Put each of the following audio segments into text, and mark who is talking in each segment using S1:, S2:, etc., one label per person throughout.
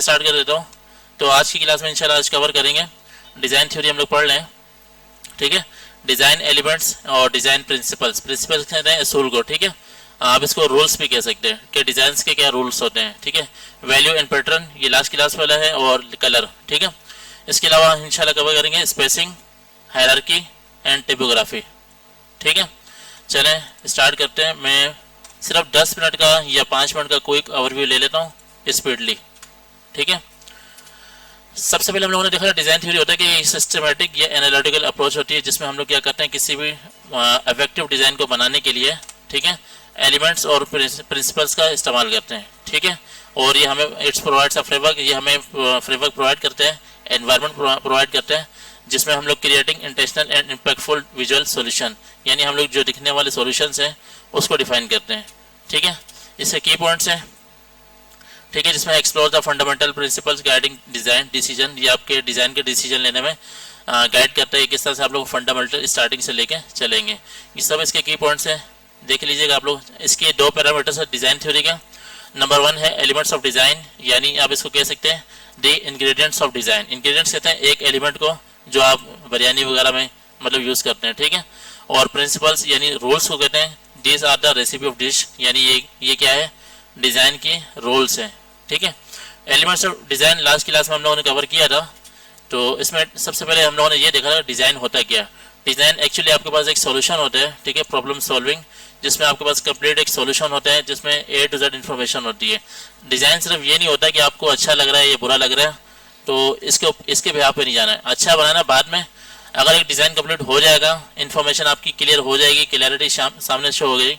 S1: Start कर देता हूँ। तो आज की क्लास में इंशाल्लाह आज कवर करेंगे डिज़ाइन थ्योरी, हम लोग पढ़ लें, ठीक है। डिज़ाइन एलिमेंट्स और डिज़ाइन प्रिंसिपल्स, प्रिंसिपल्स कहते हैं असूल को, ठीक है। आप इसको रूल्स भी कह सकते हैं कि डिज़ाइन के क्या रूल्स होते हैं, ठीक है। वैल्यू एंड पैटर्न ये लास्ट क्लास वाला है, और कलर, ठीक है। इसके अलावा इंशाल्लाह कवर करेंगे स्पेसिंग, हायरार्की एंड टिपोग्राफी, ठीक है। चलें स्टार्ट करते हैं। मैं सिर्फ 10 मिनट का या 5 मिनट का कोई ओवरव्यू ले लेता हूँ स्पीडली, ठीक है। सबसे पहले हम लोगों ने देखा डिज़ाइन थ्योरी होता है कि सिस्टमेटिक या एनालिटिकल अप्रोच होती है, जिसमें हम लोग क्या करते हैं किसी भी इफेक्टिव डिज़ाइन को बनाने के लिए, ठीक है, एलिमेंट्स और प्रिंसिपल्स का इस्तेमाल करते हैं, ठीक है। और ये हमें इट्स प्रोवाइड्स अ फ्रेमवर्क, ये हमें फ्रेमवर्क प्रोवाइड करते हैं, एनवायरनमेंट प्रोवाइड करते हैं, जिसमें हम लोग creating intentional and impactful visual solution, यानी हम लोग जो दिखने वाले सॉल्यूशंस हैं उसको डिफाइन करते हैं, ठीक है। इसके की पॉइंट्स हैं, ठीक है, जिसमें explore the fundamental principles guiding design decision, ये आपके डिज़ाइन के डिसीजन लेने में गाइड करता है किस तरह से आप लोग फंडामेंटल स्टार्टिंग से लेके चलेंगे। ये सब इसके की पॉइंट्स हैं, देख लीजिएगा आप लोग। इसके 2 पैरामीटर्स है डिज़ाइन थ्योरी का। नंबर 1 है एलिमेंट्स ऑफ डिज़ाइन, यानी आप इसको कह सकते हैं the ingredients of design. Ingredients कहते हैं एक एलिमेंट को जो आप बिरयानी वगैरह में मतलब यूज़ करते हैं, ठीक है। और प्रिंसिपल्स यानी रूल्स को कहते हैं these are the recipe of dish, यानी ये क्या है, डिज़ाइन की रूल्स हैं, ठीक है। Elements of design last class में हम लोगों ने कवर किया था। तो इसमें सबसे पहले हम लोगों ने ये देखा था डिज़ाइन होता क्या। डिज़ाइन एक्चुअली आपके पास एक सॉल्यूशन होता है, ठीक है, प्रॉब्लम सॉल्विंग, जिसमें आपके पास कंप्लीट एक सॉल्यूशन होता है जिसमें A to Z इन्फॉर्मेशन होती है। डिज़ाइन सिर्फ ये नहीं होता कि आपको अच्छा लग रहा है या बुरा लग रहा है तो इसके बिहाफ पे नहीं जाना है, अच्छा बनाना बाद में। अगर एक डिज़ाइन कंप्लीट हो जाएगा, इन्फॉर्मेशन आपकी क्लियर हो जाएगी, क्लैरिटी सामने शो हो गई,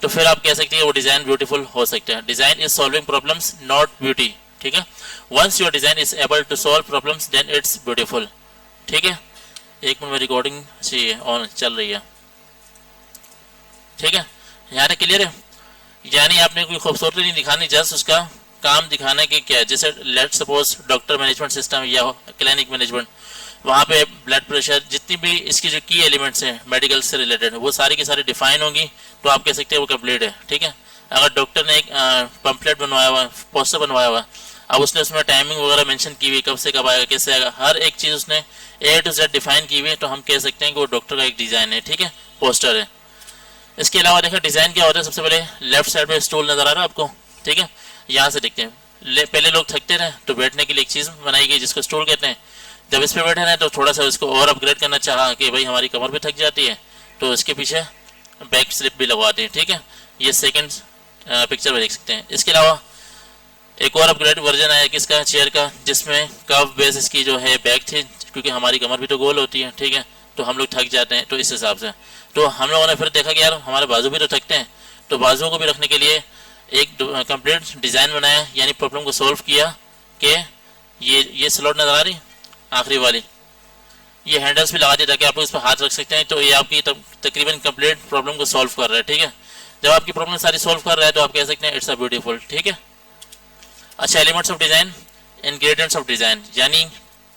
S1: तो फिर आप कह सकते हैं वो डिज़ाइन ब्यूटीफुल हो सकता है। Design is solving problems not beauty, ठीक है। Once your design is able to solve problems then it's beautiful, ठीक है। एक मिनट में रिकॉर्डिंग चाहिए ऑन चल रही है, ठीक है। यहाँ तक क्लियर है, यानी आपने कोई खूबसूरती नहीं दिखानी, जस्ट उसका काम दिखाने के क्या है। जैसे let suppose doctor management system या क्लिनिक मैनेजमेंट, वहाँ पे ब्लड प्रेशर, जितनी भी इसकी जो की एलिमेंट्स हैं मेडिकल से रिलेटेड, वो सारी की सारी डिफाइन होंगी, तो आप कह सकते हैं वो कंप्लीट है, ठीक है। अगर डॉक्टर ने एक पम्पलेट बनवाया हुआ, पोस्टर बनवाया हुआ, अब उसने उसमें टाइमिंग वगैरह मेंशन की हुई, कब से कब आएगा, कैसे आएगा, हर एक चीज़ उसने A to Z डिफाइन की हुई है, तो हम कह सकते हैं कि वो डॉक्टर का एक डिज़ाइन है, ठीक है, पोस्टर है। इसके अलावा देखा डिज़ाइन क्या होता है, सबसे पहले लेफ्ट साइड में स्टूल नज़र आ रहा है आपको, ठीक है, यहाँ से देखते हैं। पहले लोग थकते रहे तो बैठने के लिए एक चीज़ बनाई गई जिसको स्टूल कहते हैं। जब इस पर बैठे रहे तो थोड़ा सा इसको और अपग्रेड करना चाहा कि भाई हमारी कमर भी थक जाती है, तो इसके पीछे बैक स्लिप भी लगवाते हैं, ठीक है। ये सेकंड पिक्चर में देख सकते हैं। इसके अलावा एक और अपग्रेड वर्जन आया किसका, चेयर का, जिसमें कर्व बेस इसकी जो है बैक थी, क्योंकि हमारी कमर भी तो गोल होती है, ठीक है, तो हम लोग थक जाते हैं, तो इस हिसाब से तो हम लोगों ने फिर देखा कि यार हमारे बाजू भी तो थकते हैं, तो बाजुओं को भी रखने के लिए एक कंप्लीट डिज़ाइन बनाया, यानी प्रॉब्लम को सॉल्व किया कि ये स्लॉट नज़र आ रही आखिरी वाली, ये हैंडल्स भी लगा दिए ताकि आप लोग इस पर हाथ रख सकते हैं, तो ये आपकी तकरीबन कंप्लीट प्रॉब्लम को सॉल्व कर रहा है, ठीक है। जब आपकी प्रॉब्लम सारी सॉल्व कर रहा है तो आप कह सकते हैं इट्स अ ब्यूटीफुल, ठीक है। अच्छा, elements of design, ingredients of design, यानी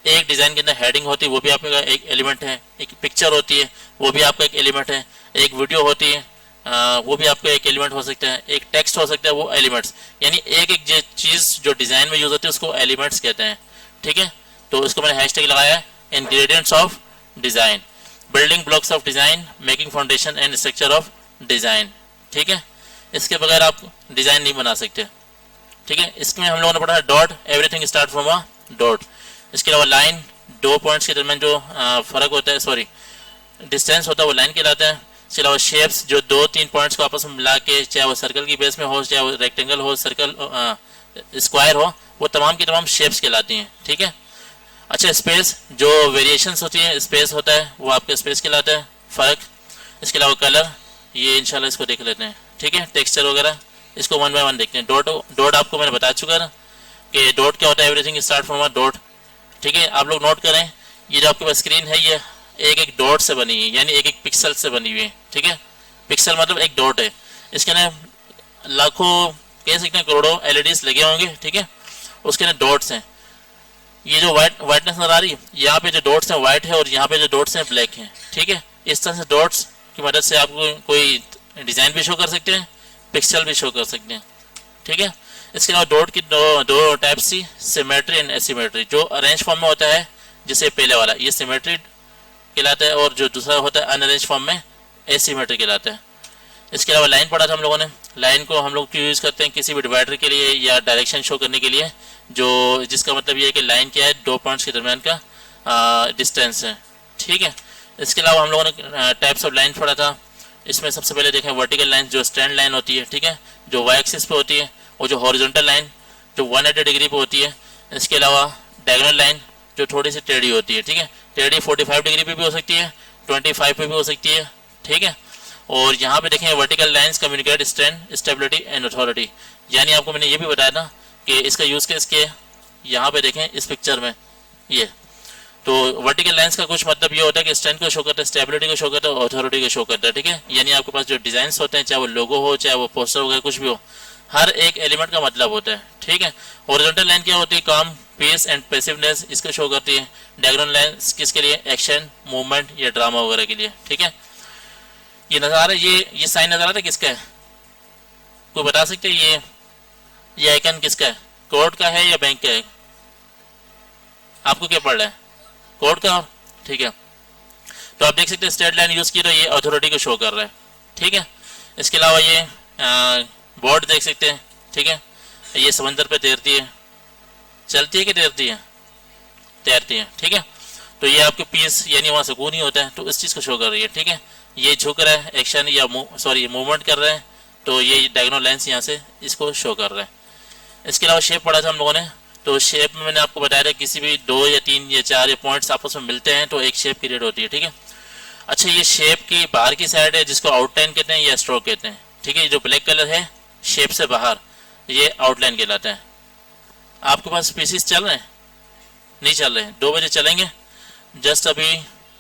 S1: एक डिज़ाइन के अंदर हेडिंग होती है, वो भी आपका एक एलिमेंट है, एक पिक्चर होती है, वो भी आपका एक एलिमेंट है, एक वीडियो होती है, वो भी आपका एक एलिमेंट हो सकता है, एक टेक्स्ट हो सकता है, वो एलिमेंट्स, यानी एक एक चीज़ जो डिज़ाइन में यूज़ होती है उसको एलिमेंट्स कहते हैं, ठीक है। तो इसको मैंने हैशटैग लगाया है ingredients of design, building blocks of design, making foundation and structure of design, ठीक है। इसके बगैर आप डिज़ाइन नहीं बना सकते, ठीक है। इसमें हम लोगों ने पढ़ा है dot, everything start from a dot. इसके अलावा लाइन, 2 पॉइंट्स के दरमियान जो फर्क होता है, सॉरी डिस्टेंस होता है, वो लाइन कहलाता है। इसके अलावा शेप्स, जो 2-3 पॉइंट्स को आपस में मिला के, चाहे वो सर्कल की बेस में हो, चाहे वो रेक्टेंगल हो, सर्कल स्क्वायर हो, वो तमाम की तमाम शेप्स कहलाती हैं, ठीक है। अच्छा, स्पेस, जो वेरिएशंस होती हैं, स्पेस होता है, वो आपका स्पेस कहलाता है, फ़र्क। इसके अलावा कलर, ये इंशाल्लाह इसको देख लेते हैं, ठीक है। टेक्सचर वगैरह इसको 1 बाय 1 देखते हैं। डॉट आपको मैंने बता चुका है कि डॉट क्या होता है, everything start from a dot, ठीक है। आप लोग नोट करें, ये जो आपके पास स्क्रीन है ये एक एक डॉट से बनी है, यानी एक एक पिक्सल से बनी हुई है, ठीक है। पिक्सल मतलब एक डॉट है, इसके अंदर लाखों, कह सकते हैं करोड़ों LEDs लगे होंगे, ठीक है, उसके अंदर डॉट्स हैं। ये जो वाइटनेस नजर आ रही है, यहाँ पे जो डॉट्स हैं वाइट है और यहाँ पे जो डॉट्स हैं ब्लैक हैं, ठीक है। इस तरह से डॉट्स की मदद से आप कोई डिज़ाइन भी शो कर सकते हैं, पिक्सल भी शो कर सकते हैं, ठीक है। इसके अलावा डॉट की दो टाइप्स थी, सिमेट्री एंड एसिमेट्री। जो अरेंज फॉर्म में होता है जैसे पहले वाला ये सिमेट्री कहलाता है, और जो दूसरा होता है अनअरेंज फॉर्म में एसिमेट्री कहलाता है। इसके अलावा लाइन पढ़ा था हम लोगों ने। लाइन को हम लोग क्यों यूज़ करते हैं, किसी भी डिवाइडर के लिए या डायरेक्शन शो करने के लिए, जो जिसका मतलब ये है कि लाइन क्या है, दो पॉइंट्स के दरमियान का डिस्टेंस है, ठीक है। इसके अलावा हम लोगों ने टाइप्स ऑफ लाइन पढ़ा था। इसमें सबसे पहले देखें वर्टिकल लाइन जो स्ट्रैंड लाइन होती है, ठीक है, जो वाई एक्सिस पे होती है, और जो हॉरिजॉन्टल लाइन जो 180 डिग्री पे होती है। इसके अलावा डायगोनल लाइन जो थोड़ी सी टेढ़ी होती है, ठीक है, टेढ़ी 45 डिग्री पे भी हो सकती है, 25 पे भी हो सकती है, ठीक है। और यहाँ पे देखें vertical lines communicate strength, stability and authority, यानी आपको मैंने ये भी बताया था कि इसका यूज़ केस के यहाँ पे देखें इस पिक्चर में ये। तो वर्टिकल लाइंस का कुछ मतलब ये होता है कि स्ट्रेंथ को शो करता है, स्टेबिलिटी को शो करता है, अथॉरिटी को शो करता है, ठीक है। यानी आपके पास जो डिजाइन होते हैं, चाहे वो लोगो हो, चाहे वो पोस्टर हो, कुछ भी हो, हर एक एलिमेंट का मतलब होता है, ठीक है। हॉरिजॉन्टल लाइन क्या होती है, काम, पीस एंड पैसिवनेस, इसको शो करती है। डायगोनल लाइन किसके लिए, एक्शन, मूवमेंट या ड्रामा वगैरह के लिए, ठीक है। ये नजर आ रहा है, ये साइन नजर आ रहा है, किसका है, कोई बता सकते हैं ये आइकन किसका है, कोर्ट का है या बैंक का है, आपको क्या पड़ रहा है, कोर्ट का, ठीक है। तो आप देख सकते हैं स्ट्रेट लाइन यूज की तो ये अथॉरिटी को शो कर रहा है, ठीक है। इसके अलावा ये बोर्ड देख सकते हैं, ठीक है, ये समंदर पे तैरती है, चलती है कि तैरती है, तैरती है, ठीक है। तो ये आपके पीस यानी वहाँ सुकून ही होता है, तो इस चीज़ को शो कर रही है, ठीक है। ये झुक रहा है, एक्शन या मूवमेंट कर रहा है, तो ये डायगोनल लाइंस यहाँ से इसको शो कर रहा है। इसके अलावा शेप पढ़ा था हम लोगों ने। तो शेप में मैंने आपको बताया था किसी भी 2 या 3 या 4 या पॉइंट्स आपस में मिलते हैं तो एक शेप क्रिएट होती है, ठीक है। अच्छा, ये शेप की बाहर की साइड है जिसको आउटलाइन कहते हैं या स्ट्रोक कहते हैं, ठीक है। जो ब्लैक कलर है शेप से बाहर, ये आउटलाइन कहलाता है। आपके पास पीसीस चल रहे हैं, नहीं चल रहे हैं, 2 बजे चलेंगे, जस्ट अभी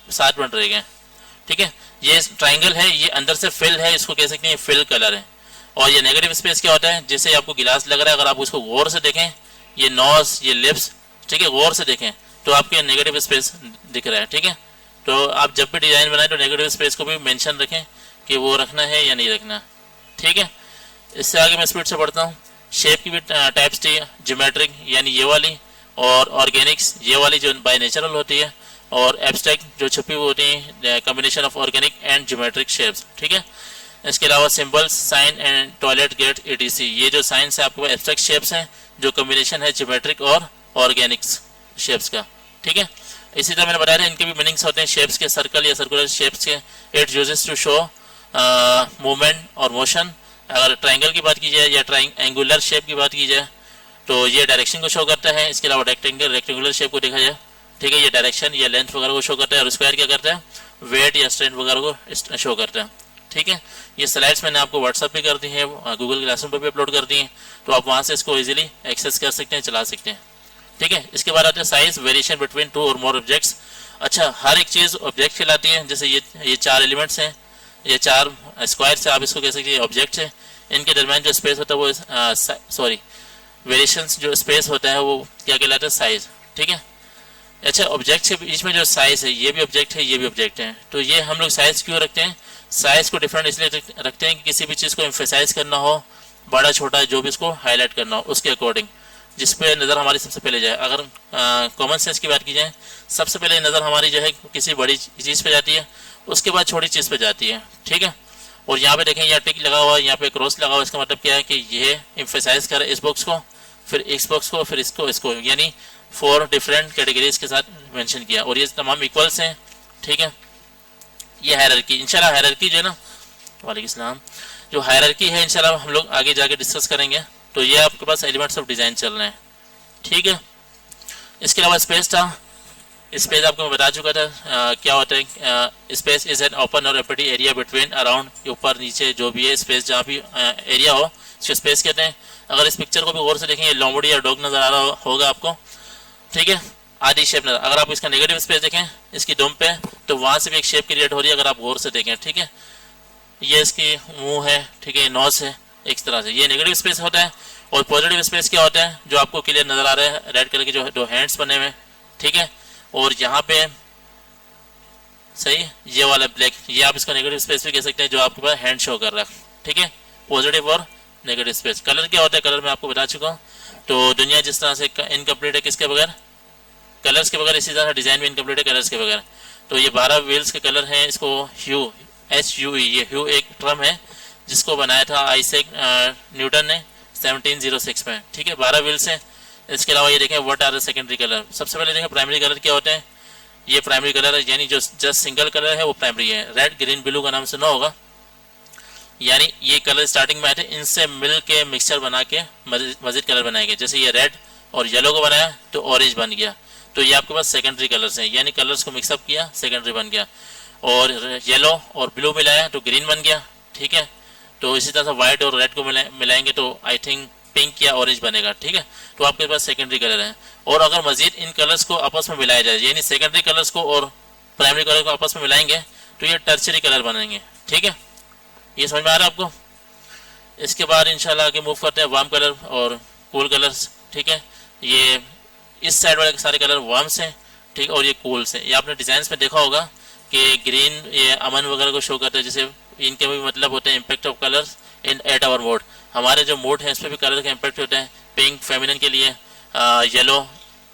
S1: 7 मिनट रह गए, ठीक है। ये ट्राइंगल है, ये अंदर से फिल है, इसको कह सकते हैं फिल कलर है। और ये नेगेटिव स्पेस क्या होता है, जैसे आपको गिलास लग रहा है, अगर आप उसको गौर से देखें, ये नोज, ये लिप्स, ठीक है, गौर से देखें तो आपको नेगेटिव स्पेस दिख रहा है, ठीक है। तो आप जब भी डिजाइन बनाए तो नेगेटिव स्पेस को भी मेंशन रखें कि वो रखना है या नहीं रखना, ठीक है। इससे आगे मैं स्पीड से पढ़ता हूँ। शेप की भी टाइप्स थी, ज्योमेट्रिक यानी ये वाली, और ऑर्गेनिक्स ये वाली जो बाय नेचुरल होती है, और एब्स्ट्रैक्ट जो छुपी हुई होती है, combination of organic and geometric shapes, ठीक है। इसके अलावा symbols, sign and toilet gate etc, ये जो साइंस है आपके पास एब्स्ट्रैक्ट शेप्स हैं जो कॉम्बिनेशन है ज्योमेट्रिक और ऑर्गेनिक्स शेप्स का, ठीक है। इसी तरह मैंने बताया था इनके भी मीनिंग्स होते हैं शेप्स के, सर्कल या सर्कुलर शेप्स के। It uses to show movement और मोशन। अगर ट्राइंगल की बात की जाए या एंगुलर शेप की बात की जाए तो ये डायरेक्शन को शो करता है। इसके अलावा रेक्टेंगुलर शेप को देखा जाए, ठीक है, ये डायरेक्शन या लेंथ वगैरह को शो करता है। और स्क्वायर क्या करता है, वेट या स्ट्रेंथ वगैरह को शो करता है, ठीक है। ये स्लाइड्स मैंने आपको व्हाट्सएप पे कर दी हैं, गूगल क्लासरूम पर भी अपलोड कर दी हैं, तो आप वहाँ से इसको इजीली एक्सेस कर सकते हैं, चला सकते हैं, ठीक है। इसके बाद आते हैं साइज, वेरिएशन बिटवीन 2 और मोर ऑब्जेक्ट्स। अच्छा, हर एक चीज़ ऑब्जेक्ट कहलाती है। जैसे ये 4 एलिमेंट्स हैं, ये 4 स्क्वायर से आप इसको कह सकते हैं ऑब्जेक्ट्स हैं। इनके दरमियान जो स्पेस होता है वो वेरिएशंस जो स्पेस होता है वो क्या कहलाता है, साइज, ठीक है। अच्छा, ऑब्जेक्ट के बीच में जो साइज है, ये भी ऑब्जेक्ट है, ये भी ऑब्जेक्ट है, तो ये हम लोग साइज क्यों रखते हैं, साइज को डिफरेंट इसलिए रखते हैं कि किसी भी चीज़ को एम्फेसाइज करना हो, बड़ा छोटा जो भी इसको हाईलाइट करना हो उसके अकॉर्डिंग, जिस पे नज़र हमारी सबसे पहले जाए। अगर कॉमन सेंस की बात की जाए, सबसे पहले नज़र हमारी जो है किसी बड़ी चीज़ पे जाती है, उसके बाद छोटी चीज़ पे जाती है, ठीक है। और यहाँ पे देखें, यहाँ टिक लगा हुआ है, यहाँ पे क्रॉस लगा हुआ है, इसका मतलब क्या है कि ये एम्फेसाइज करे इस बॉक्स को, फिर इस बॉक्स को, फिर इसको, यानी 4 डिफरेंट कैटेगरीज के साथ मेंशन किया। और ये तमाम इक्वल्स हैं, ठीक है। ये हायरार्की, इंशाल्लाह हायरार्की जो है ना, वालेकुम सलाम, जो हायरार्की है इंशाल्लाह हम लोग आगे जाके डिस्कस करेंगे। तो ये आपके पास एलिमेंट्स ऑफ डिज़ाइन चल रहे हैं, ठीक है। इसके अलावा स्पेस था, स्पेस आपको मैं बता चुका था क्या होता है। स्पेस इज एन ओपन और एम्प्टी एरिया बिटवीन अराउंड, ऊपर नीचे जो भी है स्पेस, जहाँ भी एरिया हो इसको स्पेस कहते हैं। अगर इस पिक्चर को भी गौर से देखें, ये लोमड़ी या डॉग नजर आ रहा होगा आपको, ठीक है, आधी शेप नजर। अगर आप इसका नेगेटिव स्पेस देखें इसकी दुम पे, तो वहां से भी एक शेप क्रिएट हो रही है अगर आप गौर से देखें, ठीक है। ये इसकी मुंह है, ठीक है, नोज है, एक तरह से ये नेगेटिव स्पेस होता है। और पॉजिटिव स्पेस क्या होता है, जो आपको क्लियर नजर आ रहा है, रेड कलर के जो 2 हैंड्स बने हुए, ठीक है। और यहाँ पे सही ये वाला ब्लैक, ये आप इसका नेगेटिव स्पेस भी कह सकते हैं, जो आपके पास हैंड शो कर रहा है, ठीक है, पॉजिटिव और नेगेटिव स्पेस। कलर क्या होता है, कलर मैं आपको बता चुका हूँ। तो दुनिया जिस तरह से इनकम्प्लीट है किसके बगैर, कलर्स के बगैर, इसी तरह डिज़ाइन भी इनकम्प्लीट है कलर्स के बगैर। तो ये 12 व्हील्स के कलर हैं, इसको ह्यू, HUE, ये ह्यू एक टर्म है जिसको बनाया था आइजैक न्यूटन ने 1706 में, ठीक है। 12 व्हील्स हैं। इसके अलावा ये देखें what are the secondary colour. सबसे पहले देखें प्राइमरी कलर क्या होते हैं। ये प्राइमरी कलर है, यानी जो जस्ट सिंगल कलर है वो प्राइमरी है। रेड ग्रीन ब्लू का नाम सुना होगा, यानी ये कलर स्टार्टिंग में आए थे, इनसे मिल के मिक्सचर बना के मजीद कलर बनाए गए। जैसे ये रेड और येलो को बनाया तो ऑरेंज बन गया, तो ये आपके पास सेकेंडरी कलर्स हैं, यानी कलर्स को मिक्सअप किया सेकेंडरी बन गया। और येलो और ब्लू मिलाया तो ग्रीन बन गया, ठीक है। तो इसी तरह से व्हाइट और रेड को मिलाएंगे तो आई थिंक पिंक या ऑरेंज बनेगा, ठीक है। तो आपके पास सेकेंडरी कलर है। और अगर मजीद इन कलर्स को आपस में मिलाया जाए, यानी सेकेंडरी कलर्स को और प्राइमरी कलर को आपस में मिलाएंगे तो ये टर्शरी कलर बनेंगे, ठीक है। ये समझ में आ रहा है आपको। इसके बाद इंशाल्लाह आगे मूव करते हैं वार्म कलर और कूल कलर्स, ठीक है। ये इस साइड वाले सारे कलर वार्म्स हैं, ठीक है, और ये कूल्स हैं। ये आपने डिजाइन में देखा होगा कि ग्रीन ये अमन वगैरह को शो करता है, जैसे इनके भी मतलब होते हैं impact of colours in at our mode. हमारे जो मोड है इस पर भी कलर का इम्पैक्ट होता है। पिंक फेमिनिन के लिए, येलो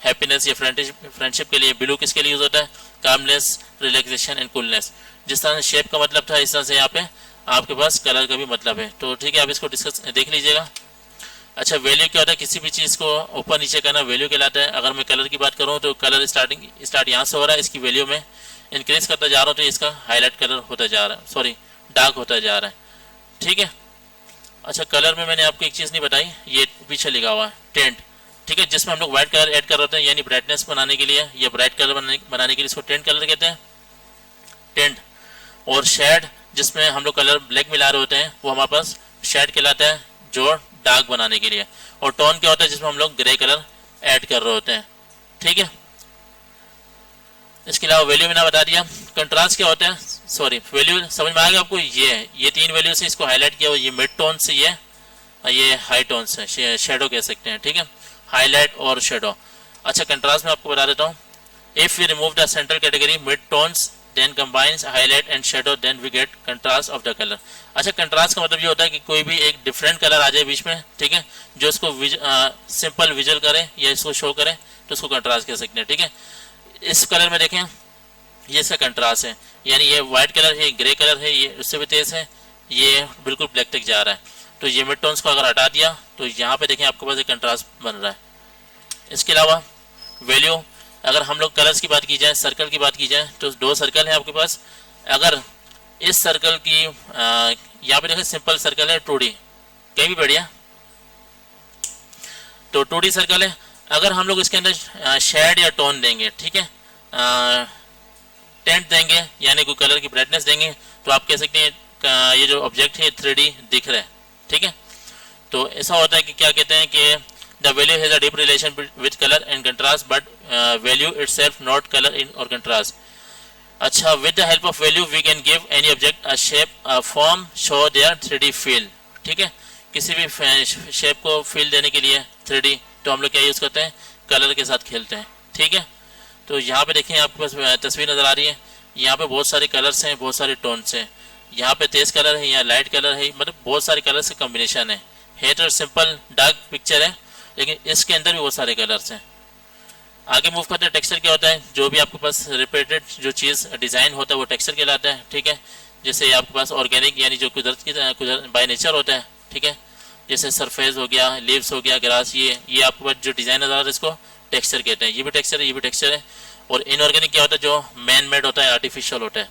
S1: हैप्पीनेस या फ्रेंडशिप के लिए, ब्लू किसके लिए यूज होता है, कामनेस, रिलैक्सेशन एंड कूलनेस। जिस तरह से शेप का मतलब था इस तरह से यहाँ पे आपके पास कलर का भी मतलब है। तो ठीक है, आप इसको डिस्कस देख लीजिएगा। अच्छा, वैल्यू क्या होता है, किसी भी चीज़ को ऊपर नीचे करना वैल्यू कहलाता है। अगर मैं कलर की बात करूँ तो कलर स्टार्ट यहाँ से हो रहा है, इसकी वैल्यू में इंक्रीज करता जा रहा हूँ तो इसका हाईलाइट कलर होता जा रहा है, सॉरी डार्क होता जा रहा है, ठीक है। अच्छा, कलर में मैंने आपको एक चीज़ नहीं बताई, ये पीछे लिखा हुआ है टेंट, ठीक है, जिसमें हम लोग व्हाइट कलर ऐड कर रहे होते हैं, यानी ब्राइटनेस बनाने के लिए या ब्राइट कलर बनाने के लिए इसको टेंट कलर कहते हैं, टेंट। और शेड, जिसमें हम लोग कलर ब्लैक मिला रहे होते हैं, वो हमारे पास शेड कहलाता है, जो डार्क बनाने के लिए। और टोन क्या होता है, जिसमें हम लोग ग्रे कलर ऐड कर रहे होते हैं, ठीक है। इसके अलावा वैल्यू मैंने बता दिया। कंट्रास्ट क्या होता है, सॉरी वैल्यू समझ में आ गया आपको। ये 3 वैल्यू से इसको हाईलाइट किया हुआ, ये मिड टोन से ये हाई टोन से शेडो कह सकते हैं, ठीक है, हाईलाइट और शेडो। अच्छा, कंट्रास्ट में आपको बता देता हूँ। If you remove the central category mid tones then combines highlight and shadow, then we get contrast of the color। अच्छा, कंट्रास्ट का मतलब ये होता है कि कोई भी एक डिफरेंट कलर आ जाए बीच में, ठीक है, जो इसको सिंपल विजुअल करे या इसको शो करे तो उसको कंट्रास्ट कह सकते हैं, ठीक है। इस कलर में देखें, ये इसका कंट्रास्ट है, यानी ये व्हाइट कलर है, ग्रे कलर है, ये उससे भी तेज है, ये बिल्कुल ब्लैक तक जा रहा है। तो ये मिड टोन्स को अगर हटा दिया तो यहाँ पे देखें आपके पास एक कंट्रास्ट बन रहा है। इसके अलावा वैल्यू, अगर हम लोग कलर्स की बात की जाए, सर्कल की बात की जाए, तो 2 सर्कल है आपके पास। अगर इस सर्कल की यहाँ पे देखें सिंपल सर्कल है 2D, कहीं भी बढ़िया, तो 2D सर्कल है। अगर हम लोग इसके अंदर शेड या टोन देंगे, ठीक है, टेंट देंगे, यानी कोई कलर की ब्राइटनेस देंगे, तो आप कह सकते हैं ये जो ऑब्जेक्ट है 3D दिख रहा है, ठीक है। तो ऐसा होता है कि क्या कहते हैं कि the value has a deep relation with color and contrast, but value itself not color in or contrast। अच्छा, with the help of value we can give any object a shape, a form, show their 3D feel, ठीक है। किसी भी shape को feel देने के लिए 3D, तो हम लोग क्या यूज करते हैं, कलर के साथ खेलते हैं, ठीक है। तो यहाँ पे देखें आपके पास तस्वीर नजर आ रही है, यहाँ पे बहुत सारे कलर्स हैं, बहुत सारे टोन्स हैं, यहाँ पे तेज कलर है, यहाँ लाइट कलर है, मतलब बहुत सारे कलर्स का कॉम्बिनेशन है तो सिंपल डार्क पिक्चर है, लेकिन इसके अंदर भी बहुत सारे कलर्स हैं। आगे मूव करते हैं, टेक्सचर क्या होता है, जो भी आपके पास रिपीटेड जो चीज़ डिज़ाइन होता है वो टेक्सचर कहलाता है, ठीक है। जैसे आपके पास ऑर्गेनिक, यानी जो कुदरत बाय नेचर होता है, ठीक है, जैसे सरफेस हो गया, लीव्स हो गया, ग्रास, ये आपके पास जो डिज़ाइन नजर आता है इसको टेक्सचर कहते हैं। ये भी टेक्सचर है, ये भी टेक्सचर है। और इनऑर्गेनिक क्या होता है, जो मैन मेड होता है, आर्टिफिशियल होता है,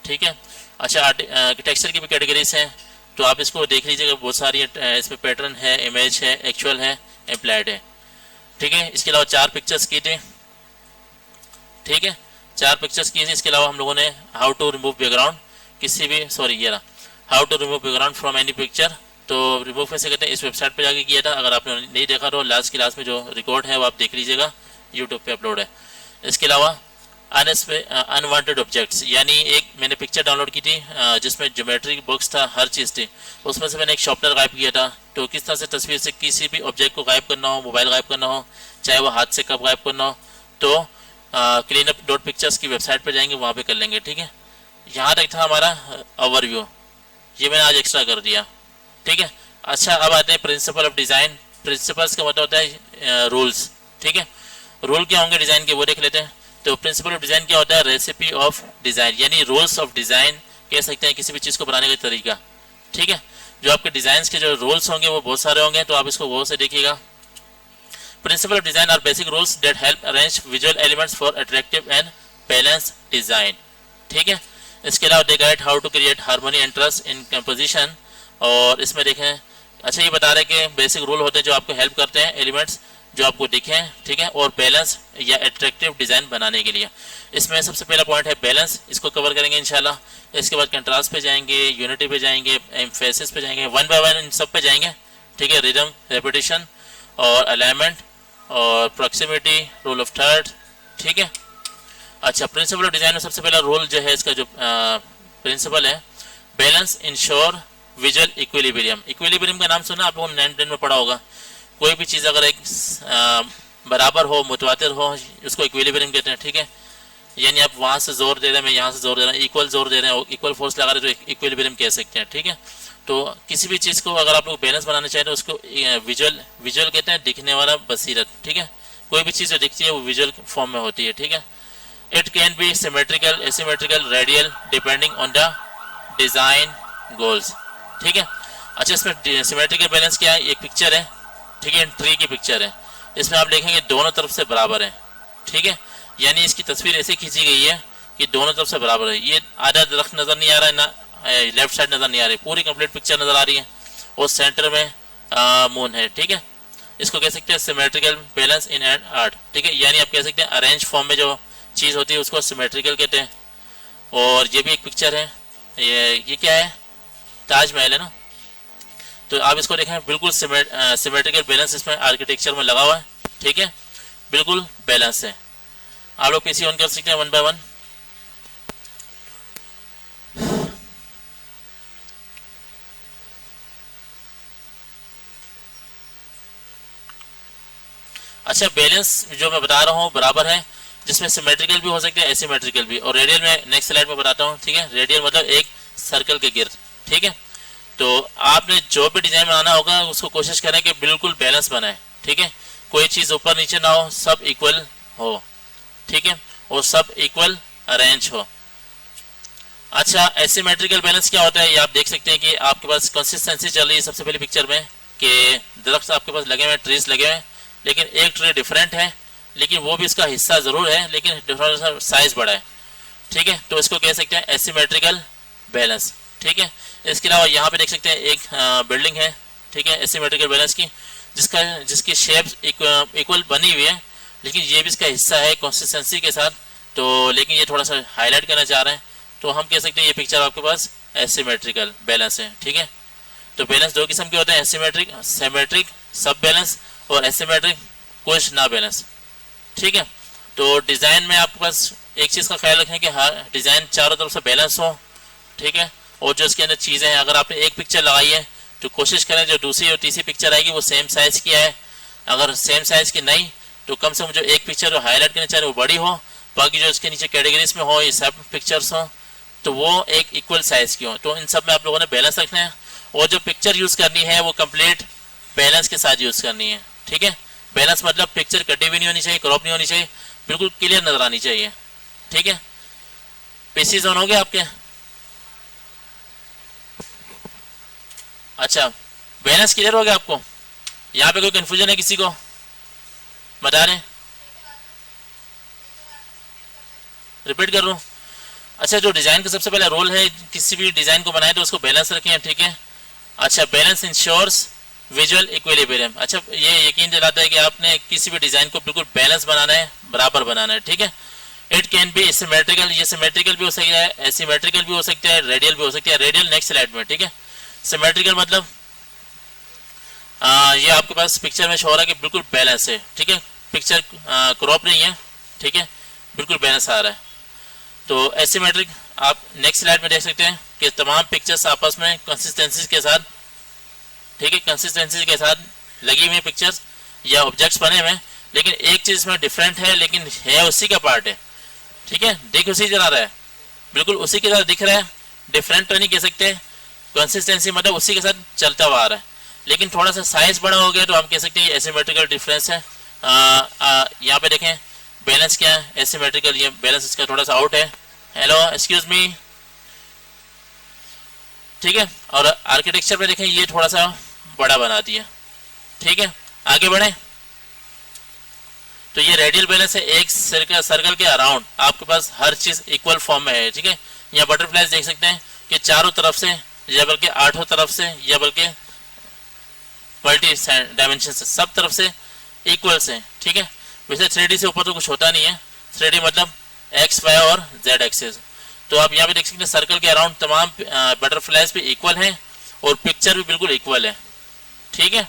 S1: ठीक है। अच्छा, टेक्सचर की भी कैटेगरीज हैं, तो आप इसको देख लीजिएगा, बहुत सारी इसमें पैटर्न है, इमेज है, एक्चुअल है, एम्प्लाइड है, ठीक है। इसके अलावा 4 पिक्चर्स की थी, ठीक है, 4 पिक्चर्स की थी। इसके अलावा हम लोगों ने हाउ टू रिमूव बैकग्राउंड, किसी भी, सॉरी ये रहा, how to remove background from any picture, तो रिमूव कैसे करते हैं इस वेबसाइट पे जाके किया था। अगर आपने नहीं देखा तो लास्ट क्लास में जो रिकॉर्ड है वो आप देख लीजिएगा, यूट्यूब पे अपलोड है। इसके अलावा अनवांटेड ऑब्जेक्ट्स, यानी एक मैंने पिक्चर डाउनलोड की थी जिसमें ज्योमेट्री बॉक्स था, हर चीज़ थी, उसमें से मैंने एक शॉर्पनर गायब किया था। तो किस तरह से तस्वीर से किसी भी ऑब्जेक्ट को गायब करना हो, मोबाइल गायब करना हो, चाहे वो हाथ से कब गायब करना हो, तो cleanup.pictures की वेबसाइट पर जाएंगे, वहाँ पे कर लेंगे, ठीक है। यहाँ तक था हमारा ओवरव्यू, ये मैंने आज एक्स्ट्रा कर दिया, ठीक है। अच्छा, अब आते हैं प्रिंसिपल ऑफ डिजाइन। प्रिंसिपल्स का मतलब होता है रूल्स, ठीक है। रूल क्या होंगे डिजाइन के वो देख लेते हैं। तो प्रिंसिपल ऑफ डिजाइन क्या होता है? रेसिपी ऑफ डिजाइन, यानी रूल्स ऑफ डिजाइन कह सकते हैं किसी भी चीज को बनाने का तरीका, ठीक है। जो आपके डिजाइन के जो रूल्स होंगे वो बहुत सारे होंगे, तो आप इसको गौर से देखिएगा। Principle of design are basic rules that help arrange visual elements for attractive and balance design, ठीक है। इसके अलावा they guide how to create harmony and trust in composition. और इसमें देखें, अच्छा ये बता रहे हैं कि बेसिक रूल होते हैं जो आपको हेल्प करते हैं एलिमेंट्स जो आपको दिखें, ठीक है, और बैलेंस या अट्रैक्टिव डिजाइन बनाने के लिए। इसमें सबसे पहला पॉइंट है बैलेंस, इसको कवर करेंगे इंशाल्लाह। इसके बाद कंट्रास्ट पे जाएंगे, यूनिटी पे जाएंगे, एम्फेसिस पे जाएंगे, वन बाय वन इन सब पे जाएंगे, ठीक है। रिदम, रेपिटेशन और अलाइनमेंट और प्रॉक्सिमिटी, रूल ऑफ थर्ड, ठीक है। अच्छा, प्रिंसिपल ऑफ डिजाइन में सबसे पहला रूल जो है, इसका जो प्रिंसिपल है, balance ensure visual equilibrium. Equilibrium का नाम सुना आप लोगों ने 9th 10th में पढ़ा होगा। कोई भी चीज़ अगर एक बराबर हो, मुतवातिर हो, उसको इक्विलिब्रियम कहते हैं, ठीक है। यानी आप वहाँ से जोर दे रहे हैं, मैं यहाँ से जोर दे रहा हूँ, इक्वल जोर दे रहे हैं, इक्वल फोर्स लगा रहे हैं, तो इक्विलिब्रियम कह सकते हैं, ठीक है। तो किसी भी चीज़ को अगर आप लोग बैलेंस बनाना चाहें तो उसको विजुअल कहते हैं, दिखने वाला बसीरत, ठीक है। कोई भी चीज़ जो दिखती है वो विजुअल फॉर्म में होती है, ठीक है। It can be symmetrical, asymmetrical, radial, depending on the design goals, ठीक है। अच्छा, इसमें सिमेट्रिकल बैलेंस क्या है? एक पिक्चर है, ठीक है, ट्री की पिक्चर है। इसमें आप देखेंगे दोनों तरफ से बराबर है, ठीक है। यानी इसकी तस्वीर ऐसे खींची गई है कि दोनों तरफ से बराबर है। ये आधा दरख्त नजर नहीं आ रहा है ना, लेफ्ट साइड नजर नहीं आ रही, पूरी कंप्लीट पिक्चर नजर आ रही है, और सेंटर में मून है, ठीक है। इसको कह सकते हैं symmetrical balance in and art, ठीक है। यानी आप कह सकते हैं अरेंज फॉर्म में जो चीज़ होती है उसको सिमेट्रिकल कहते हैं। और ये भी एक पिक्चर है, ये क्या है? ताजमहल है ना। तो आप इसको देखें, बिल्कुल सिमेट्रिकल बैलेंस इसमें आर्किटेक्चर में लगा हुआ है, ठीक है, बिल्कुल बैलेंस है। आप लोग पीसी ऑन कर सकते हैं वन बाय वन। अच्छा, बैलेंस जो मैं बता रहा हूँ बराबर है, जिसमें सिमेट्रिकल भी हो सकते हैं, एसिमेट्रिकल भी। और रेडियल में नेक्स्ट स्लाइड में बताता हूँ, ठीक है। रेडियल मतलब एक सर्कल के गिर्द, ठीक है। तो आपने जो भी डिजाइन बनाना होगा उसको कोशिश करें कि बिल्कुल बैलेंस बनाए, ठीक है। कोई चीज ऊपर नीचे ना हो, सब इक्वल हो, ठीक है, और सब इक्वल अरेंज हो। अच्छा, एसिमेट्रिकल बैलेंस क्या होता है ये आप देख सकते हैं कि आपके पास कंसिस्टेंसी चल रही है सबसे पहली पिक्चर में, कि दरख्त आपके पास लगे हुए, ट्रीज लगे हुए, लेकिन एक ट्री डिफरेंट है, लेकिन वो भी इसका हिस्सा जरूर है, लेकिन डिफरेंट साइज बड़ा है, ठीक है। तो इसको कह सकते हैं एसिमेट्रिकल बैलेंस, ठीक है। इसके अलावा यहाँ पे देख सकते हैं एक बिल्डिंग है, ठीक है, एसिमेट्रिकल बैलेंस की, जिसकी शेप्स इक्वल बनी हुई है, लेकिन ये भी इसका हिस्सा है कंसिस्टेंसी के साथ। तो लेकिन ये थोड़ा सा हाईलाइट करना चाह रहे हैं, तो हम कह सकते हैं ये पिक्चर आपके पास एसिमेट्रिकल बैलेंस है, ठीक है। तो बैलेंस दो किस्म के होते हैं, एसिमेट्रिक सिमेट्रिक सब बैलेंस, और एसिमेट्रिक कुछ ना बैलेंस, ठीक है। तो डिजाइन में आपके पास एक चीज का ख्याल रखें कि हर डिजाइन चारों तरफ से बैलेंस हो, ठीक है। और जो इसके अंदर चीजें हैं, अगर आपने एक पिक्चर लगाई है तो कोशिश करें जो दूसरी और तीसरी पिक्चर आएगी वो सेम साइज की है। अगर सेम साइज की नहीं तो कम से कम जो एक पिक्चर जो हाईलाइट करना चाह रहे वो बड़ी हो, बाकी जो इसके नीचे कैटेगरीज में हो ये सब पिक्चर्स हो तो वो एक इक्वल साइज की हो। तो इन सब में आप लोगों ने बैलेंस रखना है, और जो पिक्चर यूज करनी है वो कंप्लीट बैलेंस के साथ यूज करनी है, ठीक है। बैलेंस मतलब पिक्चर कटी हुई नहीं होनी चाहिए, क्रॉप नहीं होनी चाहिए, बिल्कुल क्लियर नजर आनी चाहिए, ठीक है। पीसीज ऑन हो गए आपके? अच्छा, बैलेंस क्लियर हो गया आपको? यहाँ पे कोई कंफ्यूजन है किसी को? बता रहे, रिपीट कर रहा हूँ। अच्छा, जो डिजाइन का सबसे पहला रोल है, किसी भी डिजाइन को बनाए तो उसको बैलेंस रखें, ठीक है। अच्छा, बैलेंस इंश्योर्स विजुअल इक्विलिब्रियम। अच्छा, ये यकीन दिलाता है कि आपने किसी भी डिजाइन को बिल्कुल बैलेंस बनाना है, बराबर बनाना है, ठीक है। इट कैन बी सिमेट्रिकल, ये सिमेट्रिकल भी हो सकता है, एसिमेट्रिकल भी हो सकता है, रेडियल भी हो सकता है। रेडियल नेक्स्ट स्लाइड में, ठीक है। सिमेट्रिकल मतलब ये आपके पास पिक्चर में शो हो रहा है कि बिल्कुल बैलेंस है, ठीक है, पिक्चर क्रॉप नहीं है, ठीक है, बिल्कुल बैलेंस आ रहा है। तो एसिमेट्रिक आप नेक्स्ट स्लाइड में देख सकते हैं कि तमाम पिक्चर्स आपस में कंसिस्टेंसी के साथ, ठीक है, कंसिस्टेंसी के साथ लगी हुई पिक्चर्स या ऑब्जेक्ट्स बने हुए, लेकिन एक चीज में डिफरेंट है, लेकिन है उसी का पार्ट है, ठीक है, दिख उसी तरह रहा है, बिल्कुल उसी के साथ दिख रहा है, डिफरेंट तो नहीं कह सकते। कंसिस्टेंसी मतलब उसी के साथ चलता हुआ आ रहा है। लेकिन थोड़ा सा साइज बड़ा हो गया तो हम कह सकते हैं एसिमेट्रिकल डिफरेंस है। यहाँ पे देखें बैलेंस क्या है, एसिमेट्रिकल, ये बैलेंस इसका थोड़ा सा आउट है। हेलो एक्सक्यूज मी, ठीक है। और आर्किटेक्चर पे देखें ये थोड़ा सा बड़ा बना दिया, ठीक है। आगे बढ़े तो ये रेडियल बैलेंस है, एक सर्कल के अराउंड आपके पास हर चीज इक्वल फॉर्म में है, ठीक है। यहाँ बटरफ्लाई देख सकते हैं कि चारों तरफ से या बल्कि आठों तरफ से या बल्कि मल्टी डायमेंशन से सब तरफ से इक्वल से, ठीक है। वैसे 3D से ऊपर तो कुछ होता नहीं है, 3D मतलब एक्स वाई और जेड एक्सिस। तो आप यहाँ पे देख सकते हैं सर्कल के अराउंड तमाम बटरफ्लाइज भी इक्वल हैं और पिक्चर भी बिल्कुल इक्वल है, ठीक है।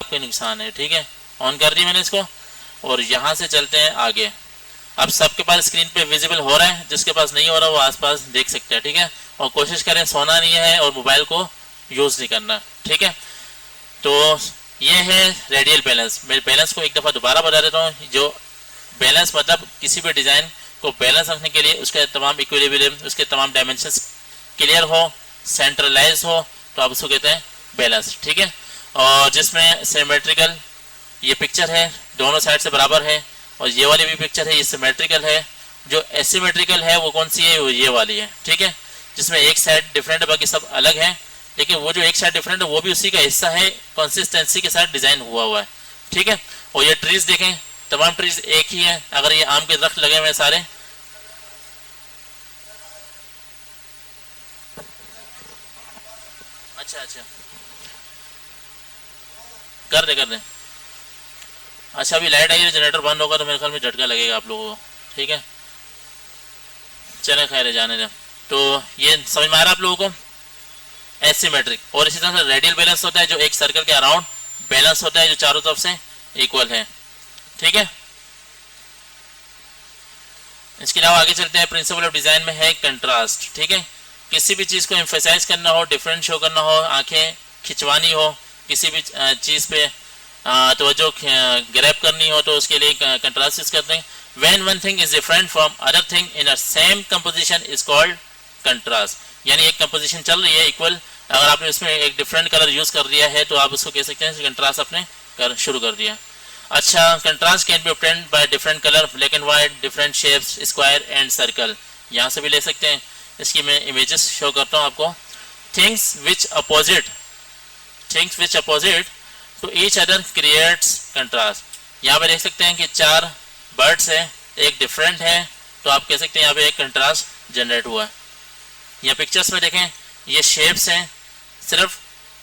S1: कोई नुकसान है, ठीक है। ऑन कर दी मैंने इसको और यहाँ से चलते हैं आगे। अब सबके पास स्क्रीन पे विजिबल हो रहा है, जिसके पास नहीं हो रहा वो आसपास देख सकते हैं, ठीक है। और कोशिश करें सोना नहीं है और मोबाइल को यूज नहीं करना, ठीक है। तो ये है रेडियल बैलेंस। मैं बैलेंस को एक दफा दोबारा बता देता हूँ। जो बैलेंस मतलब किसी भी डिजाइन को बैलेंस रखने के लिए उसके तमाम इक्विलिब्रियम, उसके तमाम डायमेंशंस क्लियर हो, सेंट्रलाइज हो, तो आप उसको कहते हैं बैलेंस, ठीक है। और जिसमें सिमेट्रिकल ये पिक्चर है, दोनों साइड से बराबर है, और ये वाली भी पिक्चर है, ये सिमेट्रिकल है। जो एसिमेट्रिकल है वो कौन सी है, वो ये वाली है, ठीक है। जिसमें एक साइड डिफरेंट है, बाकी सब अलग है, लेकिन वो जो एक साइड डिफरेंट है वो भी उसी का हिस्सा है, कंसिस्टेंसी के साथ डिजाइन हुआ है, ठीक है। और ये ट्रीज देखें, तमाम ट्रीज एक ही है। अगर ये आम के दरख्त लगे हुए सारे, अच्छा कर दे। अच्छा अभी लाइट आई है, जनरेटर बंद होगा तो मेरे ख्याल में झटका लगेगा आप लोगों को, ठीक है। चले खैर जाने दें। तो ये समझ में आ रहा है आप लोगों को, एसिमेट्रिक। और इसी तरह से रेडियल बैलेंस होता है जो एक सर्कल के अराउंड बैलेंस होता है, जो चारों तरफ से इक्वल है, ठीक है। इसके अलावा आगे चलते हैं। प्रिंसिपल ऑफ डिजाइन में है कंट्रास्ट, ठीक है। किसी भी चीज को एम्फेसाइज करना हो, डिफरेंट शो करना हो, आंखें खिंचवानी हो, किसी भी चीज पे तवज्जो ग्रैब करनी हो, तो उसके लिए कंट्रास्ट यूज करते हैं। When one thing is different from other thing in a same composition is called contrast. यानी एक कंपोजिशन चल रही है इक्वल, अगर आपने इसमें एक डिफरेंट कलर यूज कर दिया है तो आप उसको कह सकते हैं कंट्रास्ट आपने शुरू कर दिया। अच्छा, contrast can be obtained by different colour, black and white, different shapes, square and circle. यहाँ से भी ले सकते हैं। इसकी मैं इमेजेस शो करता हूँ आपको। Things which opposite to each other creates contrast. यहाँ पे देख सकते हैं कि 4 बर्ड्स है, एक डिफरेंट है, तो आप कह सकते हैं यहाँ पे एक कंट्रास्ट जनरेट हुआ है। यहाँ पिक्चर्स में देखें, ये शेप्स हैं। सिर्फ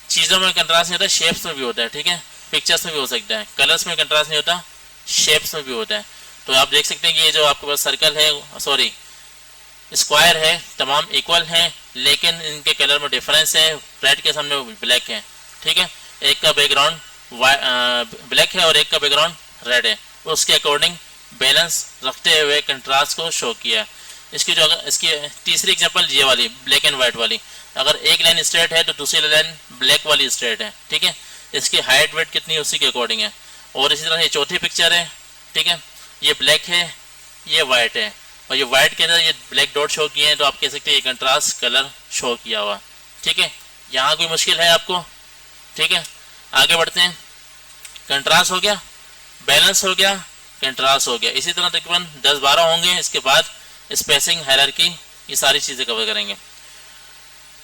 S1: चीज़ों में कंट्रास्ट नहीं होता, शेप्स में भी होता है, ठीक है। पिक्चर्स में भी हो सकता है, कलर्स में कंट्रास्ट नहीं होता, शेप्स में भी होता है। तो आप देख सकते हैं कि ये जो आपके पास सर्कल है, सॉरी स्क्वायर है, तमाम इक्वल हैं, लेकिन इनके कलर में डिफरेंस है। रेड के सामने ब्लैक है, ठीक है। एक का बैकग्राउंड ब्लैक है और एक का बैकग्राउंड रेड है, उसके अकॉर्डिंग बैलेंस रखते हुए कंट्रास्ट को शो किया। इसकी तीसरी एग्जांपल ये वाली ब्लैक एंड व्हाइट वाली, अगर एक लाइन स्ट्रेट है तो दूसरी लाइन ब्लैक वाली स्ट्रेट है, ठीक है। इसकी हाइट वेट कितनी है उसी के अकॉर्डिंग है। और इसी तरह ये चौथी पिक्चर है, ठीक है। ये ब्लैक है, ये व्हाइट है, और ये व्हाइट के अंदर ये ब्लैक डॉट शो किए हैं, तो आप कह सकते हैं ये कंट्रास्ट कलर शो किया हुआ, ठीक है। यहाँ कोई मुश्किल है आपको, ठीक है। आगे बढ़ते हैं। कंट्रास्ट हो गया, बैलेंस हो गया, कंट्रास्ट हो गया। इसी तरह तकरीबन 10-12 होंगे। इसके बाद स्पेसिंग, हायरार्की, ये सारी चीजें कवर करेंगे,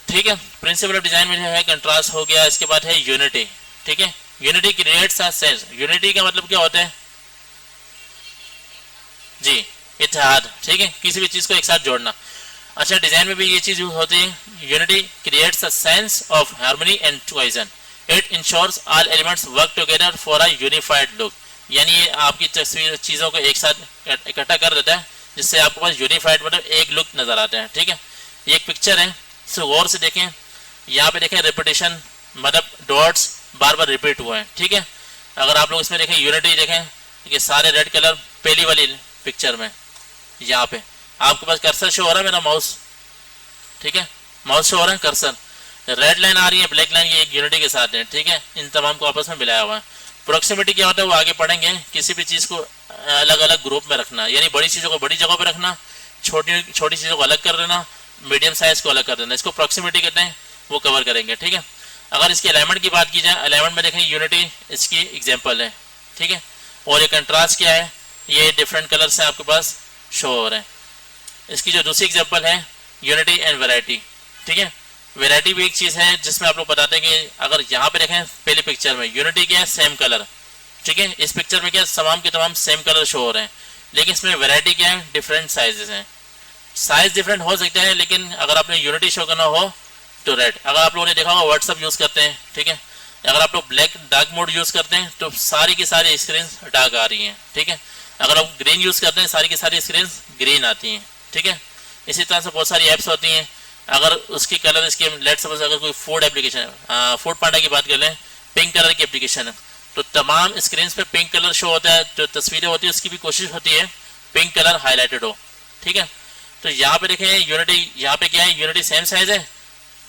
S1: ठीक है। प्रिंसिपल ऑफ डिजाइन में जो है कंट्रास्ट हो गया। इसके बाद है यूनिटी, ठीक है। Unity creates a sense. Unity का मतलब क्या होता है जी, इत्तेहाद, ठीक है। किसी भी चीज को एक साथ जोड़ना। अच्छा, डिजाइन में भी ये चीज होती है। Unity creates a sense of harmony and cohesion. It ensures all elements work together for a unified look. यानी ये आपकी तस्वीर चीजों को एक साथ इकट्ठा कर देता है, जिससे आपके पास यूनिफाइड मतलब एक लुक नजर आता है, ठीक है। ये एक पिक्चर है, इसको गौर से देखें। यहाँ पे देखें रिपीटेशन, मतलब डॉट्स बार बार रिपीट हुए हैं, ठीक है। अगर आप लोग इसमें देखें यूनिटी देखें, ये सारे रेड कलर पहली वाली पिक्चर में, यहाँ पे आपके पास कर्सर शो हो रहा है, मेरा माउस, ठीक है, माउस शो हो रहा है, कर्सर रेड लाइन आ रही है, ब्लैक लाइन, ये एक यूनिटी के साथ है, ठीक है। इन तमाम को आपस में मिलाया हुआ है। प्रोक्सिमिटी क्या होता है वो आगे पढ़ेंगे। किसी भी चीज को अलग अलग ग्रुप में रखना, यानी बड़ी चीजों को बड़ी जगह पे रखना, छोटी चीजों को अलग कर देना, मीडियम साइज को अलग कर देना, इसको प्रॉक्सिमिटी कहते हैं, वो कवर करेंगे। ठीक है, अगर इसके अलाइनमेंट की बात की जाए, अलाइनमेंट में देखें यूनिटी इसकी एग्जांपल है। ठीक है, और ये कंट्रास्ट क्या है, ये डिफरेंट कलर से आपके पास शो हो रहे हैं। इसकी जो दूसरी एग्जांपल है यूनिटी एंड वैरायटी। ठीक है, वैरायटी भी एक चीज़ है जिसमें आप लोग बताते हैं कि अगर यहाँ पे देखें पहली पिक्चर में यूनिटी क्या है, सेम कलर। ठीक है, इस पिक्चर में क्या तमाम के तमाम सेम कलर शो हो रहे हैं, लेकिन इसमें वैरायटी क्या है, डिफरेंट साइजेस हैं। साइज डिफरेंट हो सकते हैं, लेकिन अगर आपने यूनिटी शो करना हो तो रेड। अगर आप लोगों ने देखा होगा व्हाट्सअप यूज़ करते हैं, ठीक है, अगर आप लोग ब्लैक डार्क मोड यूज़ करते हैं तो सारी की सारी स्क्रीन डार्क आ रही हैं। ठीक है, अगर आप ग्रीन यूज़ करते हैं सारी की सारी स्क्रीन ग्रीन आती हैं। ठीक है, इसी तरह से बहुत सारी ऐप्स होती हैं, अगर उसकी कलर इसके लेट सपोज अगर कोई फूड एप्लीकेशन है, फूड पांडा की बात कर लें, पिंक कलर की एप्लीकेशन है, तो तमाम स्क्रीन पे पिंक कलर शो होता है, जो तस्वीरें होती है उसकी भी कोशिश होती है पिंक कलर हाईलाइटेड हो। ठीक है, तो यहाँ पे देखें यूनिटी, यहाँ पे क्या है, यूनिटी सेम साइज है,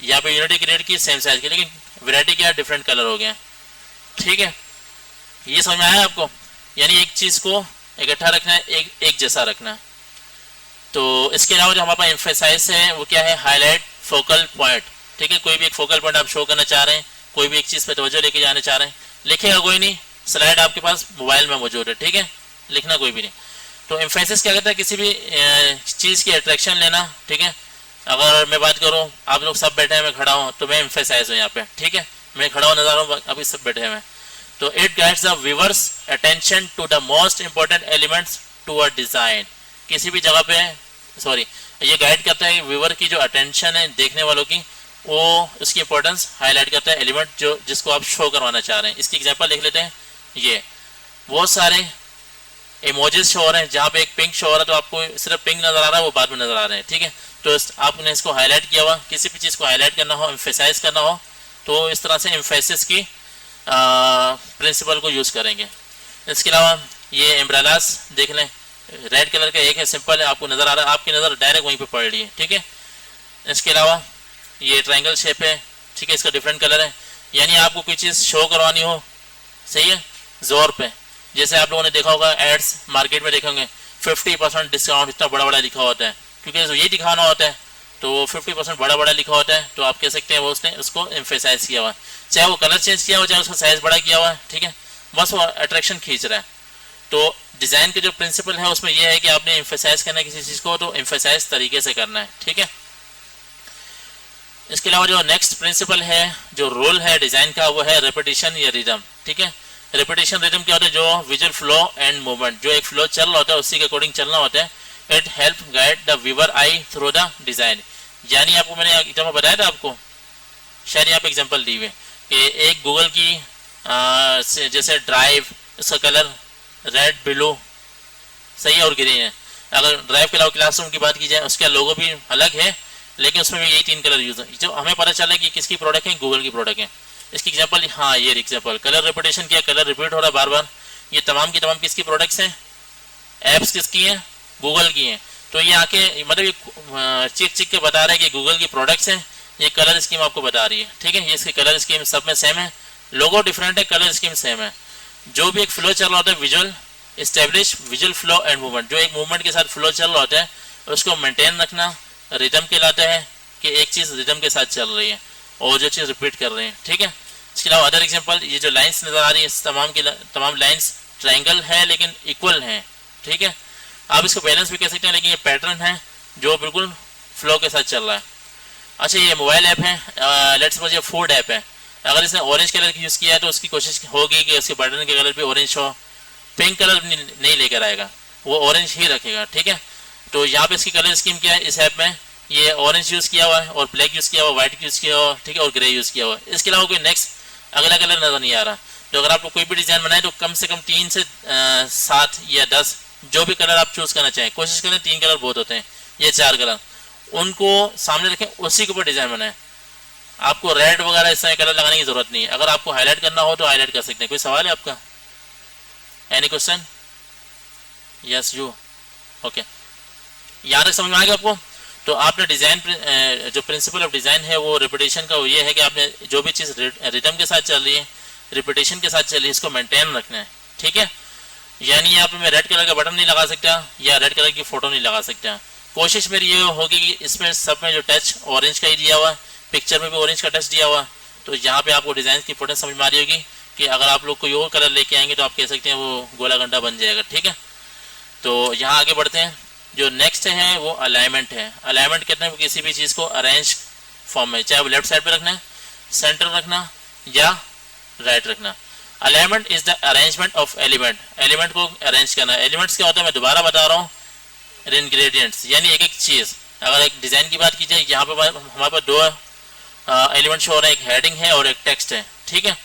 S1: यहाँ पे यूनिटी क्रिएट की सेम साइज की, लेकिन वैरायटी क्या है, डिफरेंट कलर हो गया। ठीक है, ये समझ में आया आपको, यानी एक चीज को इकट्ठा रखना है, एक जैसा रखना है। तो इसके अलावा जो हमारे पास एम्फेसाइज है वो क्या है, हाईलाइट फोकल पॉइंट। ठीक है, कोई भी एक फोकल पॉइंट आप शो करना चाह रहे हैं, कोई भी एक चीज पे तवज्जो लेके जाना चाह रहे हैं, लिखेगा कोई नहीं, स्लाइड आपके पास मोबाइल में मौजूद है। ठीक है, लिखना कोई भी नहीं। तो एम्फेसिस क्या कहता है, किसी भी चीज की अट्रैक्शन लेना। ठीक है, अगर मैं बात करूं, आप लोग सब बैठे हैं, मैं खड़ा हूं, तो मैं एम्फेसाइज हूं यहाँ पे। ठीक है, मैं खड़ा हूं नजर आ रहा हूं, अभी सब बैठे हैं। तो it guides the viewer's attention to the most important elements to a design. किसी भी जगह पे ये गाइड करता है व्यूअर की जो अटेंशन है देखने वालों की, वो उसकी इंपॉर्टेंस हाईलाइट करता है, एलिमेंट जो जिसको आप शो करवाना चाह रहे हैं। इसकी एग्जांपल लिख लेते हैं। ये बहुत सारे इमोजीज शो हो रहे हैं, जहाँ पे एक पिंक शो हो रहा है तो आपको सिर्फ पिंक नजर आ रहा है, वो बाद में नजर आ रहे हैं। ठीक है, तो आपने इसको हाईलाइट किया हुआ, किसी भी चीज को हाईलाइट करना हो, एम्फेसाइज करना हो, तो इस तरह से एम्फेसिस की प्रिंसिपल को यूज करेंगे। इसके अलावा ये एम्ब्रेलास देख लें, रेड कलर का एक है, सिंपल है, आपको नजर आ रहा है, आपकी नजर डायरेक्ट वहीं पे पड़ रही है। ठीक है, इसके अलावा ये ट्रायंगल शेप है। ठीक है, इसका डिफरेंट कलर है, यानी आपको कोई चीज शो करवानी हो, सही है, जोर पे, जैसे आप लोगों ने देखा होगा एड्स मार्केट में देखेंगे 50% डिस्काउंट, इतना बड़ा बड़ा लिखा होता है, क्योंकि ये दिखाना होता है, तो 50% बड़ा बड़ा लिखा होता है, तो आप कह सकते हैं वो उसने उसको एम्फेसाइज किया हुआ है, चाहे वो कलर चेंज किया हो, चाहे उसका साइज बड़ा किया हुआ है। ठीक है, बस वो अट्रैक्शन खींच रहा है। तो डिजाइन के जो प्रिंसिपल है उसमें यह है कि आपने एम्फेसाइज करना है किसी चीज को, तो एम्फेसाइज तरीके से करना है। ठीक है, इसके अलावा जो नेक्स्ट प्रिंसिपल है, जो रोल है डिजाइन का, वो है रेपिटेशन या रिदम। ठीक है, रेपिटेशन रिदम क्या होता है, जो विजुअल फ्लो एंड मूवमेंट, जो एक फ्लो चल रहा होता है उसी के अकॉर्डिंग चलना होता है। It help guide the viewer I through the design. यानी आपको मैंने एकदम बताया था आपको, शायद यहाँ पे एग्जांपल दी हुई कि एक गूगल की जैसे ड्राइव, इसका कलर रेड, ब्लू, सही है, और ग्रीन है। अगर ड्राइव के अलावा क्लासरूम की बात की जाए, उसका लोगो भी अलग है, लेकिन उसमें भी यही 3 कलर यूज है, जो हमें पता चला कि किसकी प्रोडक्ट है, गूगल की प्रोडक्ट है। इसकी एग्जांपल, हाँ ये एग्जांपल, कलर रिपीटेशन किया, कलर रिपीट हो रहा है बार बार, ये तमाम की तमाम किसकी प्रोडक्ट्स हैं, एप्स किसकी हैं, गूगल की हैं। तो ये आके मतलब ये चिक चिक के बता रहा है कि गूगल की प्रोडक्ट्स हैं, ये कलर स्कीम आपको बता रही है। ठीक है, ये इसकी कलर स्कीम सब में सेम है, लोगो डिफरेंट है, कलर स्कीम सेम है। जो भी एक फ्लो चल रहा होता है, visual establish visual flow and movement, जो एक मूवमेंट के साथ फ्लो चल रहा होता है उसको मेंटेन रखना रिदम कहलाता है, कि एक चीज रिदम के साथ चल रही है और जो चीज रिपीट कर रहे हैं। ठीक है, इसके अलावा अदर एग्जांपल, ये जो लाइंस नजर आ रही है, तमाम की तमाम लाइंस ट्रायंगल है लेकिन इक्वल हैं। ठीक है, आप इसको बैलेंस भी कह सकते हैं, लेकिन ये पैटर्न है जो बिल्कुल फ्लो के साथ चल रहा है। अच्छा, ये मोबाइल ऐप है, लेट्स सपोज ये फूड ऐप है, अगर इसने ऑरेंज कलर की यूज किया है तो उसकी कोशिश होगी कि उसके बटन के कलर भी ऑरेंज हो, पिंक कलर नहीं लेकर आएगा, वो ऑरेंज ही रखेगा। ठीक है, तो यहाँ पे इसकी कलर स्कीम क्या है, इस ऐप में ये ऑरेंज यूज किया हुआ है और ब्लैक यूज किया हुआ, व्हाइट यूज किया हुआ, ठीक है, और ग्रे यूज किया हुआ है। इसके अलावा कोई नेक्स्ट अगला कलर नजर नहीं आ रहा। तो अगर आपको कोई भी डिजाइन बनाए तो कम से कम 3 से 7 या 10 जो भी कलर आप चूज करना चाहें, कोशिश करें 3 कलर बहुत होते हैं, ये 4 कलर, उनको सामने रखें, उसी के ऊपर डिजाइन बनाए। आपको रेड वगैरह इस तरह कलर लगाने की जरूरत नहीं है। अगर आपको हाईलाइट करना हो तो हाईलाइट कर सकते हैं। कोई सवाल है आपका, any question? Yes you, okay, यहाँ तक समझ में आ गया आपको? तो आपने डिजाइन जो प्रिंसिपल ऑफ डिजाइन है वो रिपीटेशन का, वो ये है कि आपने जो भी चीज रिदम के साथ चल रही है, रिपीटेशन के साथ चल रही है, इसको मेंटेन रखना है। ठीक है, यानी यहाँ पे मैं रेड कलर का बटन नहीं लगा सकता या रेड कलर की फोटो नहीं लगा सकता, कोशिश मेरी ये होगी कि इसमें सब में जो टच ऑरेंज का ही दिया हुआ है, पिक्चर में भी ऑरेंज का टच दिया हुआ है, तो यहाँ पे आपको डिजाइन की इंपॉर्टेंस समझ में आ रही होगी कि अगर आप लोग कोई और कलर लेके आएंगे तो आप कह सकते हैं वो गोला गंडा बन जाएगा। ठीक है, तो यहाँ आगे बढ़ते हैं। जो नेक्स्ट है वो अलाइनमेंट है। अलाइनमेंट कहते हैं किसी भी चीज़ को अरेंज फॉर्म में, चाहे वो लेफ्ट साइड पे रखना है, सेंटर रखना या राइट रखना। Alignment is the arrangement of element, element को अरेंज करना। एलिमेंट्स क्या होता है मैं दोबारा बता रहा हूँ, इंग्रेडिएंट्स यानी एक एक चीज़। अगर एक डिज़ाइन की बात की जाए, यहाँ पे हमारे पास दो एलिमेंट शो हो रहे हैं, एक हेडिंग है और एक टेक्स्ट है। ठीक है,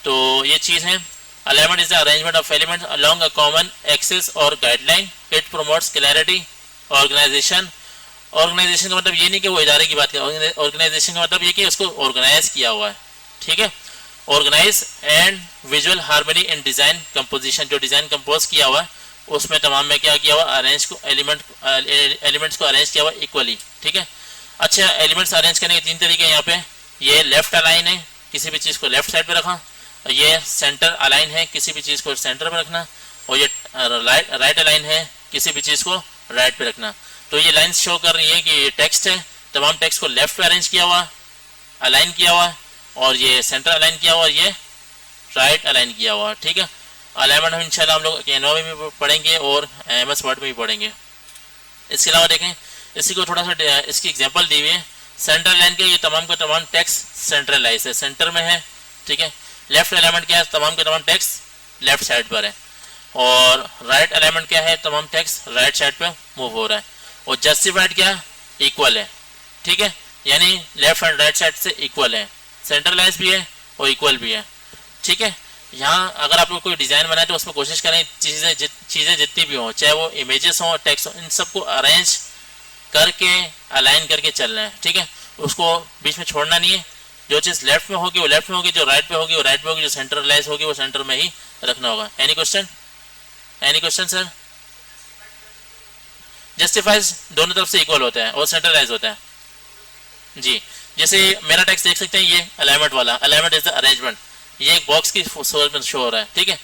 S1: तो ये चीज़ है। Alignment is the arrangement of element along a common axis और guideline. It promotes clarity, organisation. Organisation का मतलब ये नहीं कि वो इदारे की बात करें, ऑर्गेनाइजेशन का मतलब ये कि उसको ऑर्गेनाइज किया हुआ है। ठीक है, organise and visual harmony in design composition, जो डिजाइन कंपोज किया हुआ है उसमें तमाम में क्या किया हुआ, अरेंज को एलिमेंट्स को अरेंज किया हुआ इक्वली। ठीक है, अच्छा एलिमेंट्स अरेंज करने के तीन तरीके हैं यहाँ पे। ये लेफ्ट अलाइन है, किसी भी चीज़ को लेफ्ट साइड पे रखा। ये सेंटर अलाइन है, किसी भी चीज़ को सेंटर पे रखना। और ये राइट अलाइन है, किसी भी चीज़ को राइट पे रखना। तो ये लाइन्स शो कर रही है कि ये टेक्स्ट है, तमाम टेक्स्ट को लेफ्ट पे अरेंज किया हुआ, अलाइन किया हुआ, और ये सेंटर अलाइन किया हुआ, ये राइट अलाइन किया हुआ। ठीक है, अलाइनमेंट हम इंशाल्लाह हम लोग कैनवा में भी पढ़ेंगे और MS वर्ड में भी पढ़ेंगे। इसके अलावा देखें, इसी को थोड़ा सा इसकी एग्जांपल दी हुई है। सेंटर लाइन के ये तमाम का तमाम टेक्स्ट सेंट्रलाइज है, सेंटर में है। ठीक है, लेफ्ट अलाइनमेंट क्या है, तमाम का तमाम टेक्स्ट लेफ्ट साइड पर है। और राइट अलाइनमेंट क्या है, तमाम टेक्स्ट राइट साइड पर मूव हो रहा है। और जस्टिफाइड क्या है, इक्वल है। ठीक है, यानी लेफ्ट एंड राइट साइड से इक्वल है, सेंट्रलाइज भी है और इक्वल भी है। ठीक है, यहाँ अगर आप लोग कोई डिज़ाइन बनाए तो उसमें कोशिश करें चीज़ें जितनी भी हों, चाहे वो इमेजेस हों, टेक्स्ट हो, इन सबको अरेंज करके अलाइन करके चलना है। ठीक है, उसको बीच में छोड़ना नहीं है। जो चीज़ लेफ्ट में होगी वो लेफ्ट में होगी, जो राइट पे होगी वो राइट पे होगी, जो सेंट्रलाइज होगी वो सेंटर में ही रखना होगा। Any question, any question sir? Justifies दोनों तरफ से इक्वल होता है और सेंट्रलाइज होता है जी। जैसे मेरा टेक्स्ट देख सकते हैं, ये अलाइनमेंट वाला, अलाइनमेंट इज द अरेंजमेंट, ये एक बॉक्स की शो हो रहा है। ठीक है,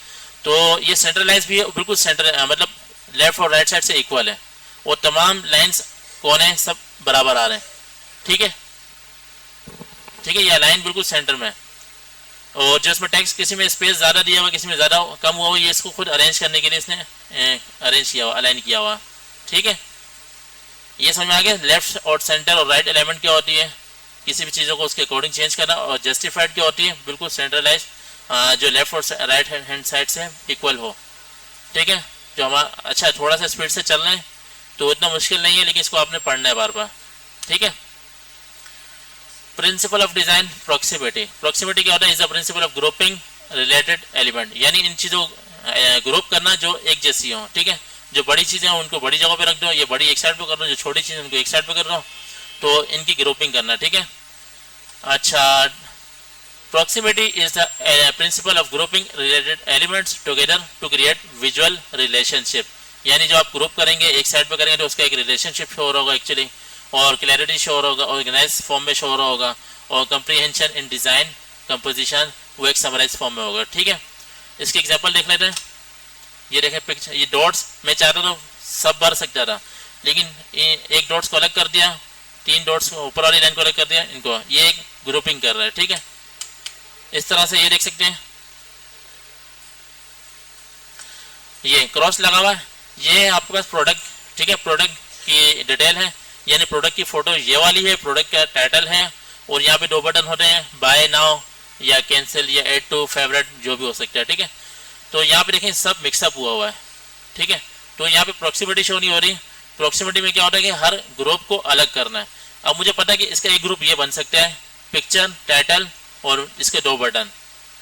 S1: तो ये सेंट्रलाइज भी है, बिल्कुल सेंटर मतलब लेफ्ट और राइट साइड से इक्वल है, और तमाम लाइंस कौन है, सब बराबर आ रहे हैं। ठीक है, ठीक है, ये लाइन बिल्कुल सेंटर में है। और जो इसमें टेक्स्ट किसी में स्पेस ज़्यादा दिया हुआ, किसी में ज़्यादा कम हुआ, ये इसको खुद अरेंज करने के लिए इसने अरेंज किया हुआ, अलाइन किया हुआ। ठीक है, ये समझ में आ गया। लेफ्ट और सेंटर और राइट एलिमेंट क्या होती है, किसी भी चीज़ों को उसके अकॉर्डिंग चेंज करना। और जस्टिफाइड क्या होती है, बिल्कुल सेंट्रलाइज, जो लेफ्ट और राइट हैंड साइड से इक्वल हो। ठीक है, जो हमारा अच्छा थोड़ा सा स्पीड से चलना है तो इतना मुश्किल नहीं है, लेकिन इसको आपने पढ़ना है बार बार। ठीक है, principal of design proximity. Proximity क्या होता है, is the principle of grouping related element, यानी इन चीज़ों ग्रुप करना जो एक जैसी हो। ठीक है, जो बड़ी चीज़ें हैं उनको बड़ी जगह पे रख दो, ये बड़ी एक साइड पे कर दो, जो छोटी चीज़ें उनको एक साइड पे कर दो, तो इनकी ग्रुपिंग करना। ठीक है, अच्छा proximity is the principle of grouping related elements together to create visual relationship, यानी जो आप ग्रुप करेंगे एक साइड पे करेंगे तो उसका एक रिलेशनशिप शो हो रहा होगा एक्चुअली, और क्लैरिटी शो हो रहा होगा, ऑर्गेनाइज फॉर्म में शो हो रहा होगा, और कंप्रीहेंशन इन डिजाइन कंपोजिशन वो एक समराइज फॉर्म में होगा। ठीक है, इसके एग्जांपल देख लेते हैं। ये देखें पिक्चर, ये डॉट्स मैं चाहता था सब भर सकता था, लेकिन एक डॉट्स को अलग कर दिया, तीन डॉट्स ऊपर वाली लाइन को अलग कर दिया, इनको ये एक ग्रुपिंग कर रहा है। ठीक है, इस तरह से ये देख सकते हैं, ये क्रॉस लगा हुआ है, ये आपके पास प्रोडक्ट। ठीक है, प्रोडक्ट की डिटेल है, यानी प्रोडक्ट की फोटो ये वाली है, प्रोडक्ट का टाइटल है, और यहाँ पे दो बटन होते हैं, बाय नाउ या कैंसिल या ऐड टू फेवरेट, जो भी हो सकता है। ठीक है, तो यहाँ पे देखें सब मिक्सअप हुआ है। ठीक है, तो यहाँ पे प्रॉक्सिमिटी शो नहीं हो रही। प्रॉक्सिमिटी में क्या होता है कि हर ग्रुप को अलग करना है। अब मुझे पता है कि इसका एक ग्रुप ये बन सकता है, पिक्चर, टाइटल और इसके दो बटन,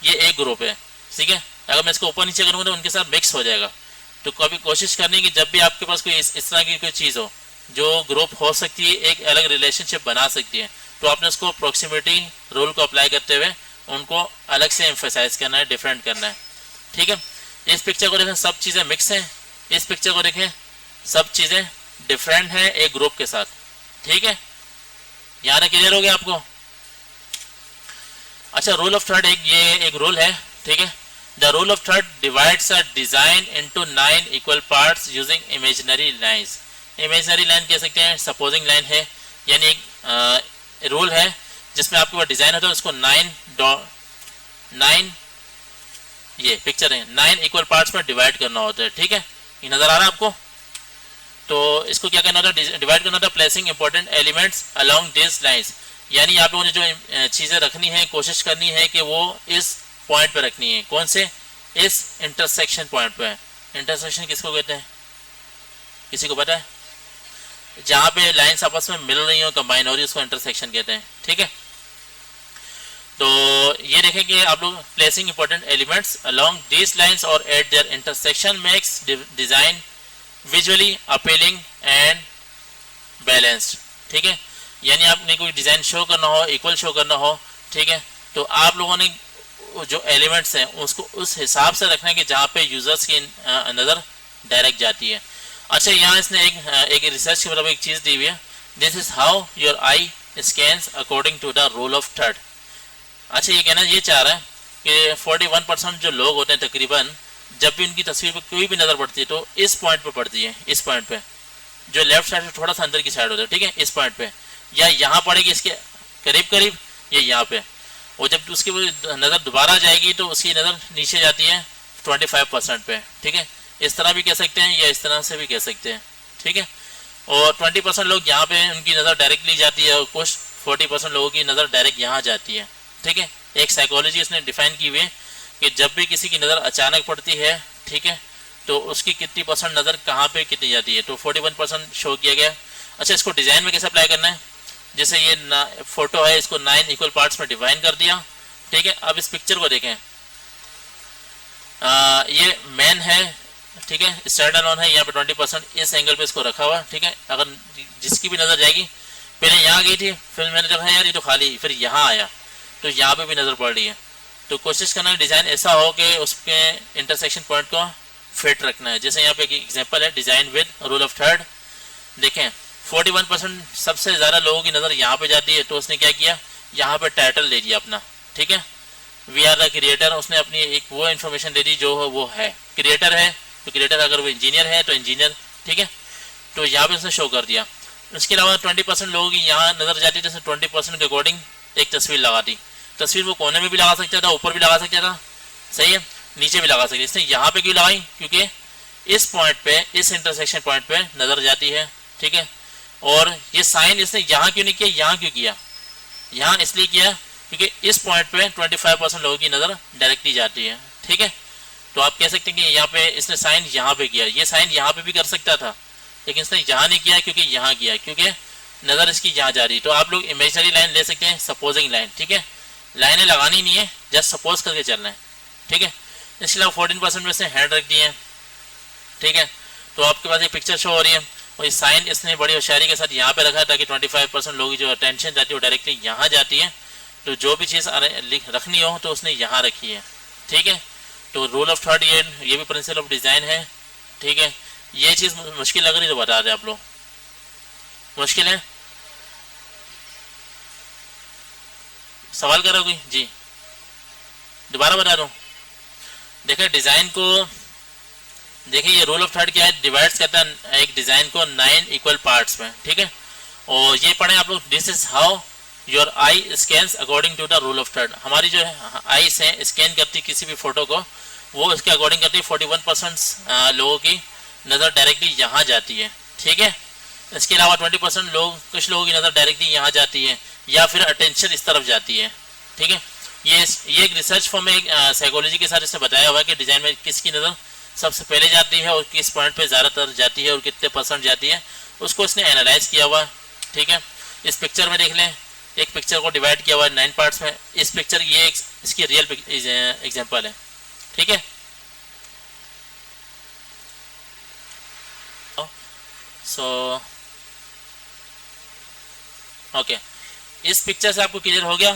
S1: ये एक ग्रुप है। ठीक है, अगर मैं इसको ऊपर नीचे करूँगा तो उनके साथ मिक्स हो जाएगा। तो कभी कोशिश करनी कि जब भी आपके पास कोई इस तरह की कोई चीज़ हो जो ग्रुप हो सकती है, एक अलग रिलेशनशिप बना सकती है, तो आपने उसको प्रॉक्सिमिटी रूल को अप्लाई करते हुए उनको अलग से एम्फेसाइज करना है, डिफरेंट करना है। ठीक है, इस पिक्चर को देखें, सब चीज़ें मिक्स हैं। इस पिक्चर को देखें, सब चीज़ें डिफरेंट हैं एक ग्रुप के साथ। ठीक है, यहाँ तक क्लियर हो गया आपको? अच्छा, रूल ऑफ थर्ड ये एक रूल है। ठीक है, the rule of third divides a design into 9 equal parts using imaginary lines, imaginary line कह सकते हैं, सपोजिंग लाइन है, यानी एक रूल है जिसमें आपके पास डिजाइन होता है, उसको 9 ये पिक्चर है 9 इक्वल पार्ट्स में डिवाइड करना होता है। ठीक है, ये नजर आ रहा है आपको। तो इसको क्या करना होता है, डिवाइड करना होता है placing important elements along this lines, यानी आप लोगों ने जो चीजें रखनी है कोशिश करनी है कि वो इस पॉइंट पे रखनी है। कौन से? इस इंटरसेक्शन पॉइंट पे। इंटरसेक्शन किसको कहते हैं, किसी को पता है? जहां पे लाइंस आपस में मिल रही हो, कंबाइन हो रही है, उसको इंटरसेक्शन कहते हैं। ठीक है, तो ये देखें कि आप लोग placing important elements along this lines और at their intersection makes design visually appealing and balanced. ठीक है, यानी आपने कोई डिजाइन शो करना हो, इक्वल शो करना हो, ठीक है, तो आप लोगों ने जो एलिमेंट्स हैं उसको उस हिसाब से रखना है कि जहाँ पे यूजर्स की नज़र डायरेक्ट जाती है। अच्छा, यहाँ इसने एक रिसर्च के मतलब एक चीज़ दी हुई है, this is how your eye scans according to the rule of third. अच्छा, ये कहना ये चाह रहा है कि 41% जो लोग होते हैं तकरीबन, जब भी उनकी तस्वीर पर कोई भी नज़र पड़ती है तो इस पॉइंट पे पड़ती है, इस पॉइंट पे जो लेफ्ट साइड से थोड़ा सा अंदर की साइड होता है। ठीक है, इस पॉइंट पे या यहाँ पड़ेगी इसके करीब करीब, या यहाँ पे, और जब उसकी नज़र दोबारा जाएगी तो उसकी नज़र नीचे जाती है 25% पे। ठीक है, इस तरह भी कह सकते हैं या इस तरह से भी कह सकते हैं। ठीक है, और 20% लोग यहाँ पे उनकी नज़र डायरेक्टली जाती है और कुछ 40% लोगों की नज़र डायरेक्ट यहाँ जाती है। ठीक है, एक साइकोलॉजी इसने डिफाइन की हुई है कि जब भी किसी की नज़र अचानक पड़ती है, ठीक है, तो उसकी कितनी परसेंट नज़र कहाँ पे कितनी जाती है, तो 41% शो किया गया। अच्छा, इसको डिज़ाइन में कैसे अप्लाई करना है, जैसे ये फोटो है, इसको 9 इक्वल पार्ट्स में डिवाइड कर दिया। ठीक है, अब इस पिक्चर को देखें, ये मैन है, ठीक है, स्टैंड अलोन है, यहाँ पे 20% इस एंगल पे इसको रखा हुआ। ठीक है, अगर जिसकी भी नज़र जाएगी, पहले यहाँ गई थी, फिर मैंने देखा यार ये तो खाली, फिर यहाँ आया तो यहाँ पे भी नज़र पड़ रही है। तो कोशिश करना है डिज़ाइन ऐसा हो कि उसके इंटरसेक्शन पॉइंट को फिट रखना है। जैसे यहाँ पे एक एग्जांपल है, design with rule of third. देखें, 41% सबसे ज़्यादा लोगों की नज़र यहाँ पे जाती है, तो उसने क्या किया, यहाँ पे टाइटल दे दिया अपना। ठीक है, वी आर द क्रिएटर, उसने अपनी एक वो इन्फॉर्मेशन दे दी जो वो है, क्रिएटर है तो क्रिएटर, अगर वो इंजीनियर है तो इंजीनियर। ठीक है, तो यहाँ पे उसने शो कर दिया। उसके अलावा 20% लोगों की यहाँ नज़र जाती है, जैसे 20% के अकॉर्डिंग एक तस्वीर लगा दी। तस्वीर वो कोने में भी लगा सकता था, ऊपर भी लगा सकता था, सही है, नीचे भी लगा सकते। इसने यहाँ पे क्यों लगाई, क्योंकि इस पॉइंट पे, इस इंटरसेक्शन पॉइंट पे नज़र जाती है। ठीक है, और ये साइन इसने यहाँ क्यों नहीं किया, यहाँ क्यों किया, यहाँ इसलिए किया क्योंकि इस पॉइंट पे 25% लोगों की नज़र डायरेक्टली जाती है। ठीक है, तो आप कह सकते हैं कि यहाँ पे इसने साइन यहाँ पे किया, ये साइन यहाँ पे भी कर सकता था, लेकिन इसने यहाँ नहीं किया क्योंकि यहाँ किया, क्योंकि नज़र इसकी यहाँ जा रही। तो आप लोग इमेजिनरी लाइन ले सकते हैं, सपोजिंग लाइन। ठीक है, लाइनें लगानी नहीं है, जस्ट सपोज करके चलना है। ठीक है, इसके अलावा 14% में से हैंड रख दिए हैं। ठीक है, तो आपके पास एक पिक्चर शो हो रही है, और ये साइन इसने बड़ी होशियारी के साथ यहाँ पे रखा है ताकि 25% लोगों की जो अटेंशन जाती है वो डायरेक्टली यहाँ जाती है। तो जो भी चीज़ रखनी हो तो उसने यहाँ रखी है। ठीक है, तो रूल ऑफ थर्ड ये भी प्रिंसिपल ऑफ डिज़ाइन है। ठीक है, ये चीज़ मुश्किल लग रही तो बता दें आप लोग, मुश्किल है, सवाल करो कोई जी, दोबारा बता दूं। देखिए डिज़ाइन को, देखिए ये रूल ऑफ थर्ड क्या है, डिवाइड्स करता है एक डिज़ाइन को 9 इक्वल पार्ट्स में। ठीक है, और ये पढ़े आप लोग, this is how your eye scans according to the rule of third. हमारी जो है आई से स्कैन करती किसी भी फोटो को, वो इसके अकॉर्डिंग करती है। 41% लोगों की नज़र डायरेक्टली यहाँ जाती है। ठीक है, इसके अलावा 20% लोग, कुछ लोगों की नज़र डायरेक्टली यहाँ जाती है, या फिर अटेंशन इस तरफ जाती है। ठीक है, ये एक रिसर्च फॉर्म में साइकोलॉजी के साथ इसने बताया हुआ है कि डिज़ाइन में किसकी नज़र सबसे पहले जाती है और किस पॉइंट पे ज़्यादातर जाती है और कितने % जाती है, उसको इसने एनालाइज किया हुआ। ठीक है, इस पिक्चर में देख लें, एक पिक्चर को डिवाइड किया हुआ है 9 पार्ट्स में। इस पिक्चर ये इसकी रियल एग्जाम्पल है। ठीक है, सो ओके, इस पिक्चर से आपको क्लियर हो गया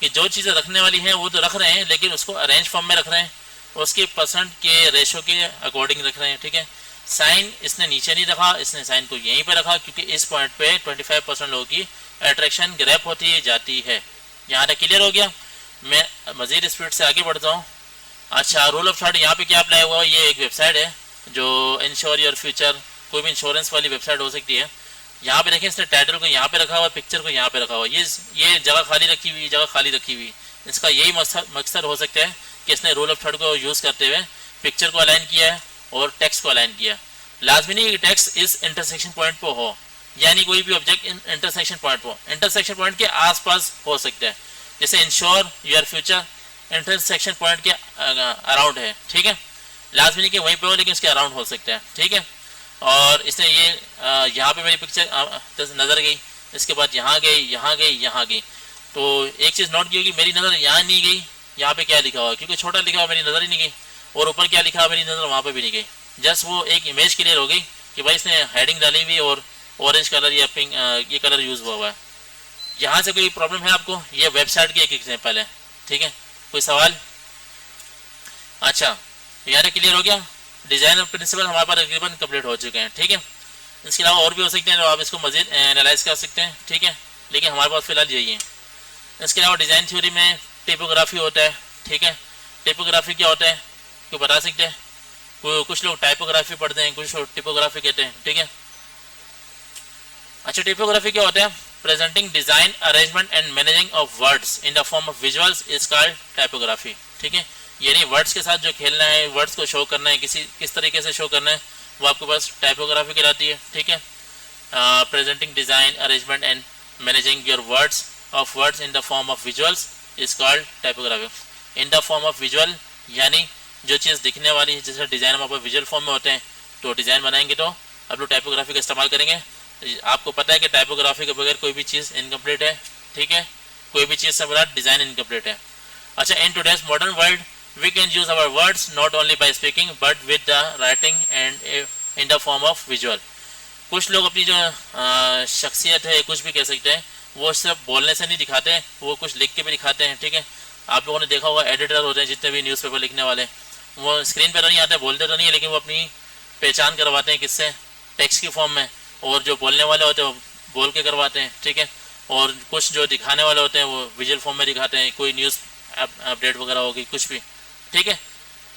S1: कि जो चीज़ें रखने वाली हैं वो तो रख रहे हैं, लेकिन उसको अरेंज फॉर्म में रख रहे हैं, उसके % के रेशो के अकॉर्डिंग रख रहे हैं। ठीक है, साइन इसने नीचे नहीं रखा, इसने साइन को यहीं पे रखा क्योंकि इस पॉइंट पे 25% लोगों की अट्रैक्शन ग्रैप होती है, जाती है। यहाँ तक क्लियर हो गया, मैं मज़ीद स्पीड से आगे बढ़ता हूँ। अच्छा, रूल ऑफ थर्ड यहाँ पे क्या अप्लाई हुआ, ये एक वेबसाइट है जो इंश्योर योर फ्यूचर कोई भी इंश्योरेंस वाली वेबसाइट हो सकती है। यहाँ पे देखें इसने टाइटल को यहाँ पे रखा हुआ, पिक्चर को यहाँ पे रखा हुआ, ये जगह खाली रखी हुई, जगह खाली रखी हुई। इसका यही मकसद हो सकता है कि इसने रूल ऑफ थर्ड को यूज़ करते हुए पिक्चर को अलाइन किया है और टेक्स्ट को अलाइन किया। लाजमी नहीं कि टेक्स्ट इस इंटरसेक्शन पॉइंट पर हो, यानी कोई भी ऑब्जेक्ट इंटरसेक्शन पॉइंट पर, इंटरसेक्शन पॉइंट के आसपास हो सकता है। जैसे ensure your future intersection point के अराउंड है, ठीक है। लाजमी नहीं कि वहीं पे हो, लेकिन उसके अराउंड हो सकता है, ठीक है। और इसने ये यहाँ पे मेरी पिक्चर नज़र गई, इसके बाद यहाँ गई, यहाँ गई, यहाँ गई। तो एक चीज़ नोट की होगी, मेरी नज़र यहाँ नहीं गई, यहाँ पे क्या लिखा हुआ, क्योंकि छोटा लिखा हुआ मेरी नज़र ही नहीं गई, और ऊपर क्या लिखा हुआ मेरी नज़र वहाँ पे भी नहीं गई। जस्ट वो एक इमेज क्लियर हो गई कि भाई इसने हेडिंग डाली हुई और ऑरेंज कलर या पिंक ये कलर यूज़ हुआ हुआ है। यहाँ से कोई प्रॉब्लम है आपको? ये वेबसाइट की एक एग्जाम्पल है, ठीक है। कोई सवाल? अच्छा, यार क्लियर हो गया। डिजाइन और प्रिंसिपल हमारे पास तकरीबन कंप्लीट हो चुके हैं, ठीक है। इसके अलावा और भी हो सकते हैं, तो आप इसको मजीद एनालाइज कर सकते हैं, ठीक है, लेकिन हमारे पास फिलहाल यही है। इसके अलावा डिज़ाइन थ्योरी में टिपोग्राफी होता है, ठीक है। टिपोग्राफी क्या होता है, कोई बता सकते हैं? कुछ लोग टाइपोग्राफी पढ़ते हैं, कुछ लोग टिपोग्राफी कहते हैं, ठीक है। अच्छा, टिपोग्राफी क्या होता है? Presenting design, arrangement and managing of words in the form of visuals is called typography, ठीक है। यानी वर्ड्स के साथ जो खेलना है, वर्ड्स को शो करना है, किस तरीके से शो करना है, वो आपके पास टाइपोग्राफी कहलाती है, ठीक है। Presenting design, arrangement and managing your words of words in the form of visuals is called typography. In the form of visual यानी जो चीज़ दिखने वाली है, जैसे डिज़ाइन हमारे पास विजुअल फॉर्म में होते हैं, तो डिज़ाइन बनाएंगे तो आप लोग टाइपोग्राफी का इस्तेमाल करेंगे। आपको पता है कि टाइपोग्राफी के बगैर कोई भी चीज़ इनकम्प्लीट है, ठीक है। कोई भी चीज़ से बगैर डिज़ाइन इनकम्प्लीट है। अच्छा, in today's modern world we can use our words not only by speaking but with the writing and in the form of visual। कुछ लोग अपनी जो शख्सियत है, कुछ भी कह सकते हैं, वो सिर्फ बोलने से नहीं दिखाते हैं, वो कुछ लिख के भी दिखाते हैं, ठीक है। आप लोगों ने देखा होगा एडिटर होते हैं जितने भी न्यूज़पेपर लिखने वाले, वो स्क्रीन पर तो नहीं आते, बोलते तो नहीं है, लेकिन वो अपनी पहचान करवाते हैं किससे? टेक्स्ट की फॉर्म में। और जो बोलने वाले होते हैं वो बोल के करवाते हैं, ठीक है। और कुछ जो दिखाने वाले होते हैं वो विजुअल फॉर्म में दिखाते हैं, कोई न्यूज़ अपडेट वगैरह होगी, कुछ भी, ठीक है।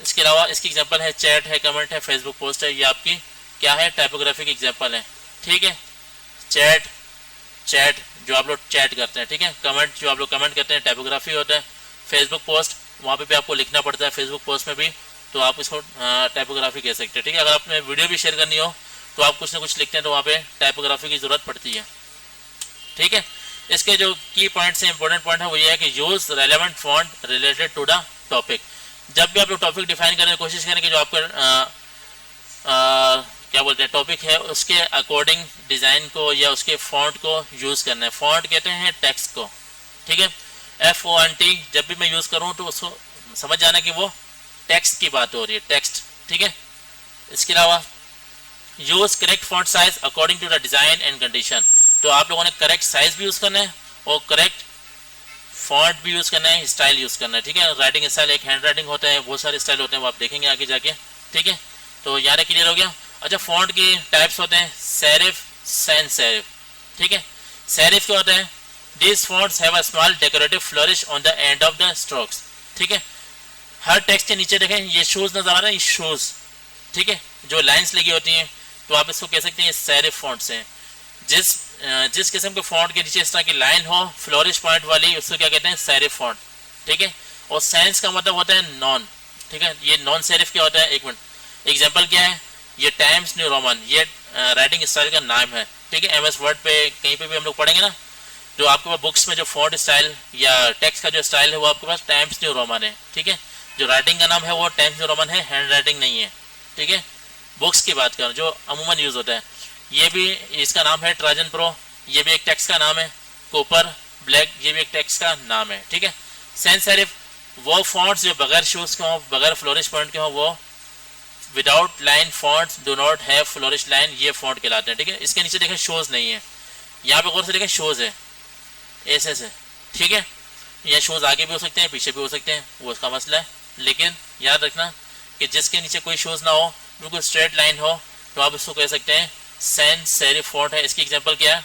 S1: इसके अलावा इसकी एग्जांपल है चैट है, कमेंट है, फेसबुक पोस्ट है, ये आपकी क्या है? टाइपोग्राफी की एग्जांपल है, ठीक है। चैट जो आप लोग चैट करते हैं, ठीक है। कमेंट जो आप लोग कमेंट करते हैं, टाइपोग्राफी होता है। फेसबुक पोस्ट, वहाँ पे भी आपको लिखना पड़ता है फेसबुक पोस्ट में भी, तो आप इसको टाइपोग्राफी कह सकते हैं, ठीक है। अगर आपने वीडियो भी शेयर करनी हो तो आप कुछ ना कुछ लिखते हैं, तो वहाँ पे टाइपोग्राफी की जरूरत पड़ती है, ठीक है। इसके जो की पॉइंट्स हैं, इंपॉर्टेंट पॉइंट है वो ये है कि use relevant font related to the topic. जब भी आप लोग टॉपिक डिफाइन करने की कोशिश करें कि जो आपका क्या बोलते हैं टॉपिक है, उसके अकॉर्डिंग डिज़ाइन को या उसके फॉन्ट को यूज़ करना है। फॉन्ट कहते हैं टेक्स्ट को, ठीक है। FONT जब भी मैं यूज़ करूँ तो उसको समझ जाना कि वो टेक्स्ट की बात हो रही है, टेक्स्ट, ठीक है। इसके अलावा use correct font size according to the design and condition. तो आप लोगों ने करेक्ट साइज भी यूज़ करना है और करेक्ट फॉन्ट भी यूज़ करना है, स्टाइल यूज़ करना है, ठीक है। राइटिंग स्टाइल, एक हैंड राइटिंग होता है, बहुत सारे स्टाइल होते हैं, वो आप देखेंगे आगे जाके, ठीक है। तो यहाँ क्लियर हो गया। अच्छा, फॉन्ट की टाइप्स होते हैं सेरिफ, सैंस सेरिफ, ठीक है। सेरिफ क्या होता है? This fonts have a small decorative flourish on the end of the strokes, ठीक है। हर टेक्स्ट के नीचे देखें ये शूज नजर आ रहा है, ये शूज, ठीक है, जो लाइंस लगी होती हैं, तो आप इसको कह सकते हैं ये सेरिफ फॉन्ट्स हैं। जिस किस्म के फॉन्ट के नीचे इस तरह की लाइन हो फ्लोरिश पॉइंट वाली, उसको क्या कहते हैं? सेरिफ फॉन्ट, ठीक है। और सैंस का मतलब होता है नॉन, ठीक है। ये नॉन सेरिफ क्या होता है? एक मिनट, एग्जांपल क्या है? ये टाइम्स न्यू रोमन, ये राइटिंग स्टाइल का नाम है, ठीक है। MS वर्ड पे कहीं पे भी हम लोग पढ़ेंगे ना, जो आपके पास बुक्स में जो फॉन्ट स्टाइल या टेक्स्ट का जो स्टाइल है वो आपके पास टाइम्स न्यू रोमन है, ठीक है। जो राइटिंग का नाम है वो टाइम्स न्यू रोमन है, हैंड राइटिंग नहीं है, ठीक है। बुक्स की बात करूँ जो अमूमन यूज होता है, ये भी इसका नाम है ट्राजन प्रो, ये भी एक टेक्स्ट का नाम है। कोपर ब्लैक, ये भी एक टेक्स्ट का नाम है, ठीक है। सैंस सेरिफ वो फॉन्ट्स जो बगैर शूज के हों, बगैर फ्लोरिश पॉइंट के हों, वो without line fonts do not have flourish line, ये फॉन्ट कहलाते हैं, ठीक है। इसके नीचे देखें शोज नहीं है, यहाँ पे गौर से देखें शोज है, ऐसे से, ठीक है। यह शोज आगे भी हो सकते हैं, पीछे भी हो सकते हैं, वो उसका मसला है, लेकिन याद रखना कि जिसके नीचे कोई शोज ना हो, बिल्कुल स्ट्रेट लाइन हो, तो आप इसको कह सकते हैं सैंस सेरिफ फॉन्ट है। इसकी एग्जांपल क्या है?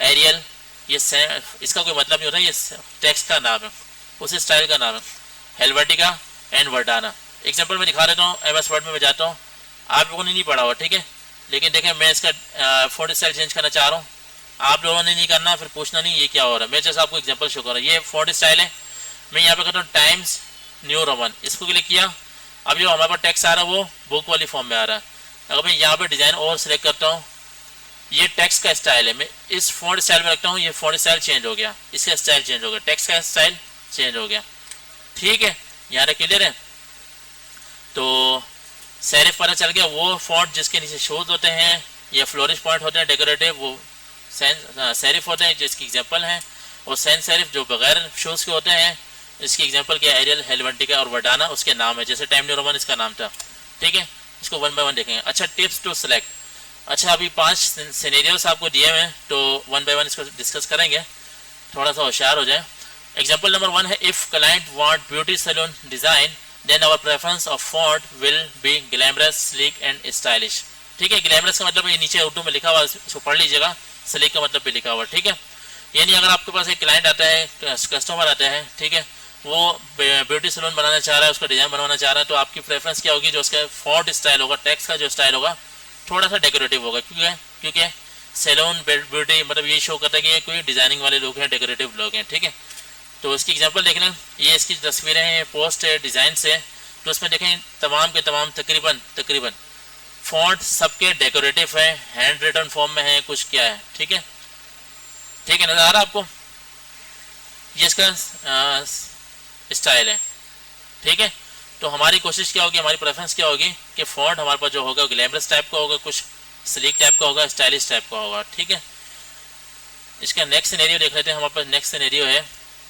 S1: एरियल, ये इसका कोई मतलब नहीं होता, ये टेक्स्ट का नाम है, उसी स्टाइल का नाम है। हेल्वेटिका एंड वर्डाना, एग्जांपल मैं दिखा देता हूँ। MS वर्ड में मैं जाता हूँ, आप लोगों ने नहीं पढ़ा हुआ, ठीक है। लेकिन देखें मैं इसका फॉन्ट स्टाइल चेंज करना चाह रहा हूँ, आप लोगों ने नहीं करना, फिर पूछना नहीं ये क्या हो रहा है। मैं जैसे आपको एग्जांपल शो कर रहा हूँ, ये फॉन्ट स्टाइल है, मैं यहाँ पे करता हूँ टाइम्स न्यू रोमन, इसको क्लिक किया, अब जो हमारे पास टेक्स्ट आ रहा है वो बुक वाली फॉर्म में आ रहा है। अगर मैं यहाँ पे डिजाइन और सिलेक्ट करता हूँ, ये टेक्स्ट का स्टाइल है, मैं इस फॉन्ट स्टाइल में रखता हूँ, ये फॉन्ट स्टाइल चेंज हो गया, इसका स्टाइल चेंज हो गया, टेक्स्ट का स्टाइल चेंज हो गया। ठीक है, यहाँ तक क्लियर है। तो सेरिफ पता चल गया, वो फॉन्ट जिसके नीचे शोज होते हैं या फ्लोरिश पॉइंट होते हैं डेकोरेटिव, वो सेरिफ होते हैं जिसकी एग्जांपल है, और सैंस सेरिफ जो बगैर शोज के होते हैं, इसकी एग्जांपल क्या, एरियल, हेलवेंटिका और वर्डाना उसके नाम है, जैसे टाइम न्यू रोमन इसका नाम था। ठीक है, इसको वन बाय वन देखेंगे। अच्छा, टिप्स टू सेलेक्ट। अच्छा, अभी 5 सिनेरियोस आपको दिए हुए हैं, तो वन बाय वन इसको डिस्कस करेंगे, थोड़ा सा होशियार हो जाए। एग्जांपल नंबर 1 है, if client want beauty salon design then our preference of font will be glamorous, sleek and stylish. ठीक है, ग्लैमरस का मतलब ये नीचे उर्दू में लिखा हुआ, इसको पढ़ लीजिएगा, स्लीक का मतलब भी लिखा हुआ। ठीक है, यानी अगर आपके पास एक क्लाइंट आता है, कस्टमर आता है, ठीक है, वो ब्यूटी सैलून बनाना चाह रहा है, उसका डिजाइन बनवाना चाह रहा है, तो आपकी प्रेफरेंस क्या होगी, जो उसका फॉन्ट स्टाइल होगा, टेक्स्ट का जो स्टाइल होगा थोड़ा सा डेकोरेटिव होगा, क्योंकि सैलून ब्यूटी मतलब ये शो करता है कि ये कोई डिजाइनिंग वाले लोग हैं, डेकोरेटिव लोग हैं। ठीक है, तो इसकी एग्जांपल देख लें, ये इसकी तस्वीरें हैं, पोस्ट है, डिजाइन से, तो उसमें देखें तमाम के तमाम तकरीबन फॉन्ट सबके डेकोरेटिव है, हैंड रिटन फॉर्म में है, कुछ क्या है। ठीक है, ठीक है, नजर आ रहा आपको, ये इसका स्टाइल है। ठीक है, तो हमारी कोशिश क्या होगी, हमारी प्रेफरेंस क्या होगी कि फॉन्ट हमारे पास जो होगा ग्लैमरस टाइप का होगा, कुछ स्लीक टाइप का होगा, स्टाइलिश टाइप का होगा। ठीक है, इसका नेक्स्ट सिनेरियो देख लेते हैं। हमारे पास नेक्स्ट सिनेरियो है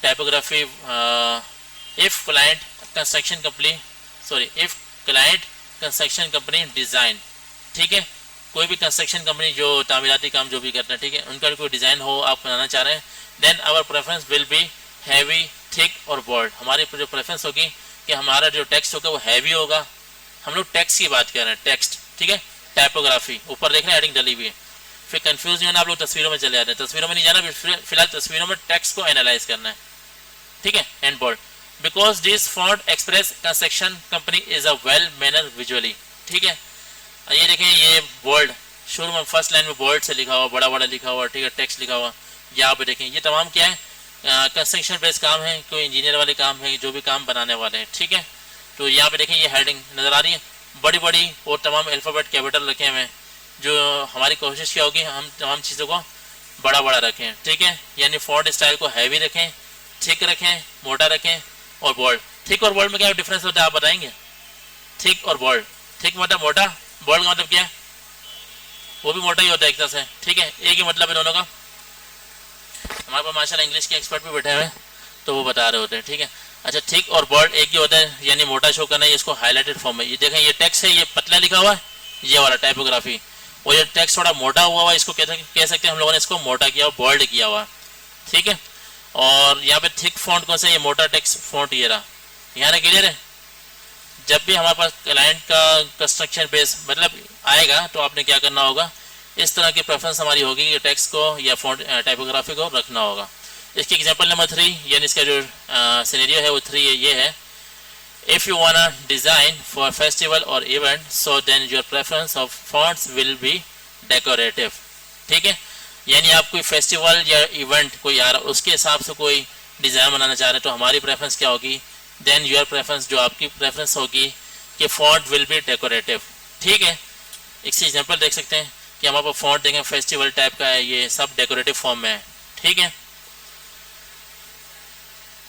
S1: typography. If client construction company design. ठीक है, कोई भी कंस्ट्रक्शन कंपनी जो तामीराती काम जो भी करते हैं, ठीक है, उनका कोई डिजाइन हो आप बनाना चाह रहे हैं, then our preference will be heavy, thick और बोल्ड। हमारी जो प्रेफरेंस होगी कि हमारा जो टेक्स्ट होगा वो हैवी होगा। हम लोग टेक्स्ट की बात कर रहे हैं, टेक्स्ट। ठीक है, टाइपोग्राफी ऊपर देख रहे हैं, हेडिंग डली हुई है, फिर कंफ्यूज नहीं होना, आप लोग तस्वीरों में चले जाते हैं, तस्वीरों में नहीं जाना, फिलहाल तस्वीरों में टेक्स्ट को एनालाइज करना है। ठीक है, and bold because this font express construction company is a well manner visually. ठीक है, ये देखें, ये बोल्ड शुरू में फर्स्ट लाइन में बोल्ड से लिखा हुआ, बड़ा बड़ा लिखा हुआ, ठीक है, टेक्स्ट लिखा हुआ। यहाँ पे देखें, ये तमाम क्या है, कंस्ट्रक्शन बेस्ड काम है, कोई इंजीनियर वाले काम है, जो भी काम बनाने वाले हैं। ठीक है, तो यहाँ पे देखें, ये हेडिंग नजर आ रही है, बड़ी बड़ी और तमाम अल्फाबेट कैपिटल रखे हुए हैं, जो हमारी कोशिश क्या होगी, हम तमाम चीज़ों को बड़ा बड़ा रखें। ठीक है, यानी फॉन्ट स्टाइल को हैवी रखें, थिक रखें, मोटा रखें और बोल्ड। थिक और बोल्ड में क्या डिफरेंस होता है आप बताएंगे? थिक और बोल्ड, थिक मतलब मोटा, बोल्ड का मतलब क्या है, वो भी मोटा ही होता है एक तरह से। ठीक है, एक ही मतलब है दोनों का। हमारे पास माशाल्लाह इंग्लिश के एक्सपर्ट भी बैठे हुए हैं, तो वो बता रहे होते हैं। ठीक है, अच्छा, थिक और बोल्ड एक ही होता है, यानी मोटा शो करना है, इसको हाईलाइटेड फॉर्म में। ये देखें, ये टेक्स्ट है, ये पतला लिखा हुआ है, ये वाला टाइपोग्राफी, और ये टेक्स्ट थोड़ा मोटा हुआ हुआ, इसको कह सकते हैं हम लोगों ने इसको मोटा किया, बोल्ड किया हुआ। ठीक है, और यहाँ पे थिक फॉन्ट कौन सा, ये मोटा टेक्स्ट फॉन्ट ये रहा। यहाँ ना क्लियर है, जब भी हमारे पास क्लाइंट का कंस्ट्रक्शन बेस मतलब आएगा, तो आपने क्या करना होगा, इस तरह की प्रेफरेंस हमारी होगी कि टेक्स्ट को या फॉन्ट टाइपोग्राफी को रखना होगा। इसकी एग्जांपल नंबर 3, यानी इसका जो सिनेरियो है वो 3 ये है, if you want a design for festival और event so then your preference of fonts will be decorative. ठीक है, यानी आप कोई फेस्टिवल या इवेंट कोई आ रहा है, उसके हिसाब से कोई डिजाइन बनाना चाह रहे हैं, तो हमारी प्रेफरेंस क्या होगी, देन योर प्रेफरेंस, जो आपकी प्रेफरेंस होगी कि फॉन्ट विल बी डेकोरेटिव। ठीक है, इसकी एग्जांपल देख सकते हैं कि हमारे पास फॉन्ट देखें फेस्टिवल टाइप का है, ये सब डेकोरेटिव फॉर्म में है। ठीक है,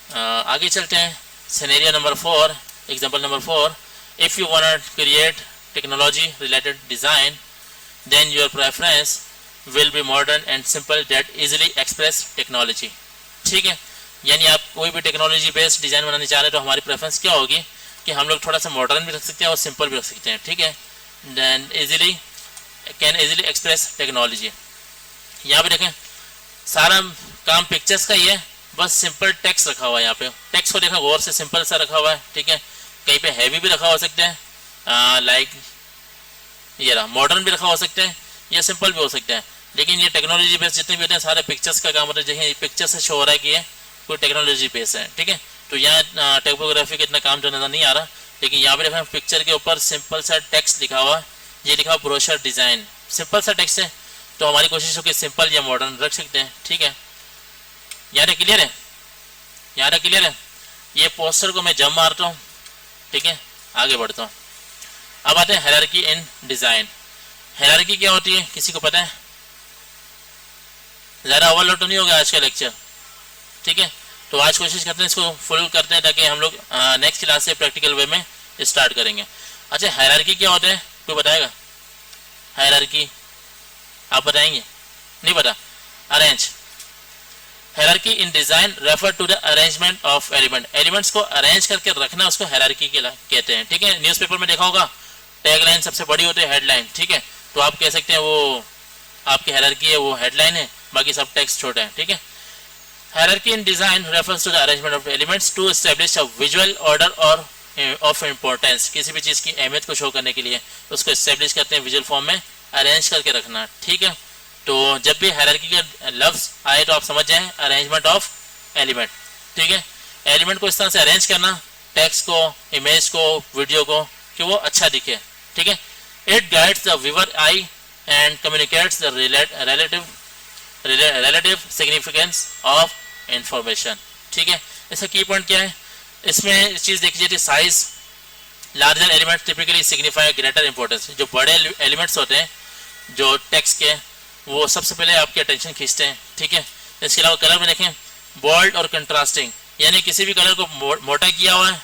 S1: आगे चलते हैं। Scenario number 4, example number 4, if you want to create technology related design then your preference will be modern and simple that easily express technology. ठीक है, यानी आप कोई भी टेक्नोलॉजी बेस्ड डिजाइन बनाने चाह रहे हैं, तो हमारी प्रेफरेंस क्या होगी कि हम लोग थोड़ा सा मॉडर्न भी रख सकते हैं और सिंपल भी रख सकते हैं। ठीक है, then can easily express technology. यहाँ पे देखें, सारा काम पिक्चर्स का ही है, बस सिंपल टेक्स्ट रखा हुआ है। यहाँ पे टेक्स्ट को देखा गौर से, सिंपल सा रखा हुआ है। ठीक है, कहीं पे हैवी भी रखा हो सकते हैं, लाइक ये रहा, मॉडर्न भी रखा हो सकते हैं, या सिंपल भी हो सकते हैं, लेकिन ये टेक्नोलॉजी बेस्ड जितने भी होते हैं सारे पिक्चर्स का काम होता है। देखिए, पिक्चर से शो हो रहा है कि ये कोई टेक्नोलॉजी बेस है। ठीक है, तो यहाँ टाइपोग्राफी का इतना काम जो नजर नहीं आ रहा, लेकिन यहाँ पे देखा पिक्चर के ऊपर सिंपल सा टेक्स्ट लिखा हुआ, ये लिखा ब्रोशर डिजाइन। सिंपल सा टेक्स्ट है, तो हमारी कोशिश हो कि सिंपल या मॉडर्न रख सकते हैं। ठीक है, यहाँ तक क्लियर है, यहाँ तक क्लियर है। ये पोस्टर को मैं जम मारता हूँ। ठीक है, आगे बढ़ता हूँ। अब आते हैं हायरार्की इन डिजाइन। हायरार्की क्या होती है, किसी को पता है? ज़्यादा ओवरलोड तो नहीं होगा आज का लेक्चर। ठीक है, तो आज कोशिश करते हैं इसको फुल करते हैं ताकि हम लोग नेक्स्ट क्लास से प्रैक्टिकल वे में स्टार्ट करेंगे। अच्छा, हायरार्की क्या होता है, कोई बताएगा? हायरार्की आप बताएंगे? नहीं पता? Arrange. Hierarchy in design refer to the arrangement of element. Elements को अरेंज करके रखना उसको हायरार्की कहते हैं। ठीक है, न्यूज़पेपर में देखा होगा टैगलाइन सबसे बड़ी होती है हेडलाइन। ठीक है, तो आप कह सकते हैं वो आपकी हायरार्की है, वो हेडलाइन है, बाकी सब टेक्स्ट छोटा है। ठीक है, hierarchy in design refers to the arrangement of elements to establish a visual order और ऑफ इंपॉर्टेंस। किसी भी चीज की अहमियत को शो करने के लिए उसको एस्टैब्लिश करते हैं विजुअल फॉर्म में अरेंज करके रखना। ठीक है, तो जब भी हायरार्की का लफ्ज आए तो आप समझ जाएं अरेंजमेंट ऑफ एलिमेंट। ठीक है, एलिमेंट को इस तरह से अरेंज करना, टेक्स्ट को, इमेज को, वीडियो को, कि वो अच्छा दिखे। ठीक है, it guides the viewer I and communicates the relative significance of information. ठीक है, इसका की पॉइंट क्या है, इसमें चीज देखी जाती है size. Larger element typically signify greater importance. जो बड़े एलिमेंट्स होते हैं जो टेक्स्ट के, वो सबसे पहले आपकी अटेंशन खींचते हैं। ठीक है, इसके अलावा कलर में देखें बोल्ड और कंट्रास्टिंग, यानी किसी भी कलर को मोटा किया हुआ है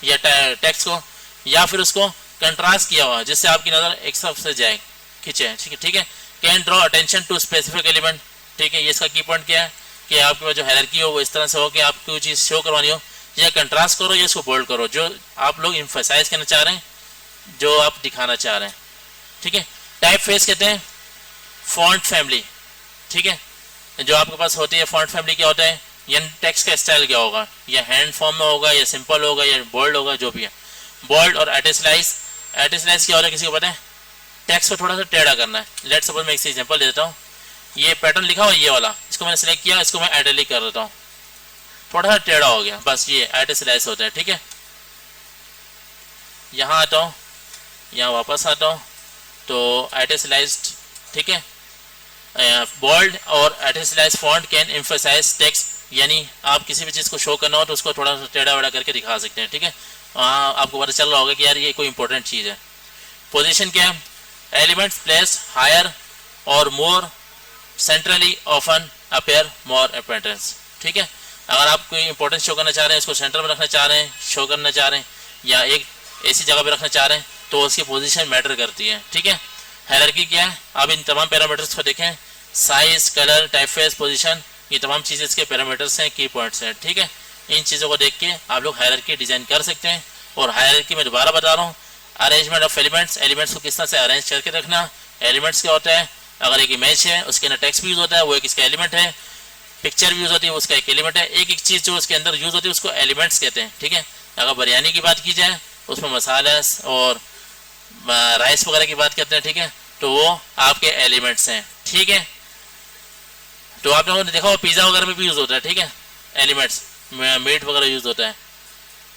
S1: या टेक्स्ट को, या फिर उसको कंट्रास्ट किया हुआ है जिससे आपकी नजर एक तरफ से जाए, खींचे। ठीक है, can draw attention to specific element. ठीक है, ये इसका की पॉइंट क्या है कि आपके पास जो हायरार्की हो वो इस तरह से हो कि आपको कोई चीज शो करवानी हो, या कंट्रास्ट करो या इसको बोल्ड करो, जो आप लोग एम्फसाइज करना चाह रहे हैं, जो आप दिखाना चाह रहे हैं। ठीक है, टाइप फेस कहते हैं फॉन्ट फैमिली। ठीक है, जो आपके पास होती है फॉन्ट फैमिली क्या होता है, या टेक्स्ट का स्टाइल क्या होगा, या हैंड फॉर्म में होगा या सिंपल होगा या बोल्ड होगा, जो भी है। बोल्ड और एटिसलाइज। एटिसलाइज क्या होता है, किसी को पता है? टेक्स्ट को थोड़ा सा टेढ़ा करना है। लेट सपोज मैं एक एग्जांपल दे देता हूँ। ये पैटर्न लिखा हुआ ये वाला, इसको मैंने सिलेक्ट किया, इसको मैं एटलिक कर देता हूँ, थोड़ा सा टेढ़ा हो गया, बस ये एटिसलाइज होता है। ठीक है, यहाँ आता हूँ, यहाँ वापस आता हूँ, तो एटिसलाइज्ड। ठीक है, बोल्ड और एटिसलाइज फॉन्ट कैन एम्फसाइज टेक्स्ट, यानी आप किसी भी चीज़ को शो करना हो तो उसको थोड़ा सा टेढ़ा वेढ़ा करके दिखा सकते हैं। ठीक है, आपको पता चल रहा होगा कि यार ये कोई इंपॉर्टेंट चीज़ है। पोजीशन क्या है, एलिमेंट्स प्लेस हायर और मोर सेंट्रली ऑफन अपेयर मोर अपेयरेंस। ठीक है, अगर आप कोई इंपॉर्टेंस शो करना चाह रहे हैं, इसको सेंटर में रखना चाह रहे हैं, शो करना चाह रहे हैं, या एक ऐसी जगह पे रखना चाह रहे हैं, तो उसकी पोजीशन मैटर करती है। ठीक है, हायरार्की क्या है, आप इन तमाम पैरामीटर्स को देखें, साइज, कलर, टाइपफेस, पोजीशन, ये तमाम चीज़ें इसके पैरामीटर्स हैं, की पॉइंट्स हैं। ठीक है, इन चीज़ों को देख के आप लोग हायरार्की डिजाइन कर सकते हैं। और हायरार्की में दोबारा बता रहा हूँ, अरेंजमेंट ऑफ एलिमेंट्स, एलिमेंट्स को किस तरह से अरेंज करके रखना। एलिमेंट्स क्या होता है, अगर एक इमेज है उसके अंदर टेक्स्ट भी यूज होता है, वो एक इसका एलिमेंट है। पिक्चर भी यूज होती है, उसका एक एलिमेंट है। एक एक चीज़ जो उसके अंदर यूज होती है उसको एलिमेंट्स कहते हैं। ठीक है, अगर बिरयानी की बात की जाए उसमें मसाला और राइस वगैरह की बात करते हैं। ठीक है, तो वो आपके एलिमेंट्स हैं। ठीक है, तो आप लोगों ने देखा हो पिज्जा वगैरह में भी यूज होता है। ठीक है, एलिमेंट्स, मीट वगैरह यूज होता है।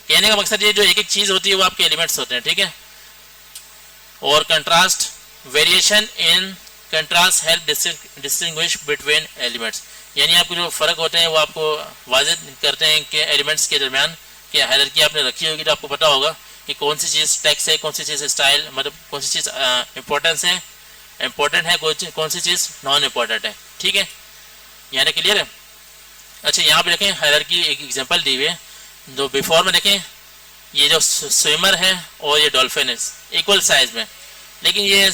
S1: कहने का मकसद ये जो एक एक चीज होती है वो आपके एलिमेंट्स होते हैं। ठीक है, और contrast, variation in contrast help distinguish between elements, यानी आपको जो फर्क होते हैं वो आपको वाज़ेह करते हैं कि एलिमेंट्स के दरमियान कि हायरार्की आपने रखी होगी तो आपको पता होगा कि कौन सी चीज़ टेक्स्ट है, कौन सी चीज़ स्टाइल, मतलब कौन सी चीज़ इंपॉर्टेंट है, कौन सी चीज़ नॉन इम्पोर्टेंट है। ठीक है, यहाँ तक क्लियर है। अच्छा, यहाँ पे देखें हायरार्की एक एग्जांपल दी हुई है, जो बिफोर में देखें ये जो स्विमर है और ये डॉल्फिन है इक्वल साइज में, लेकिन ये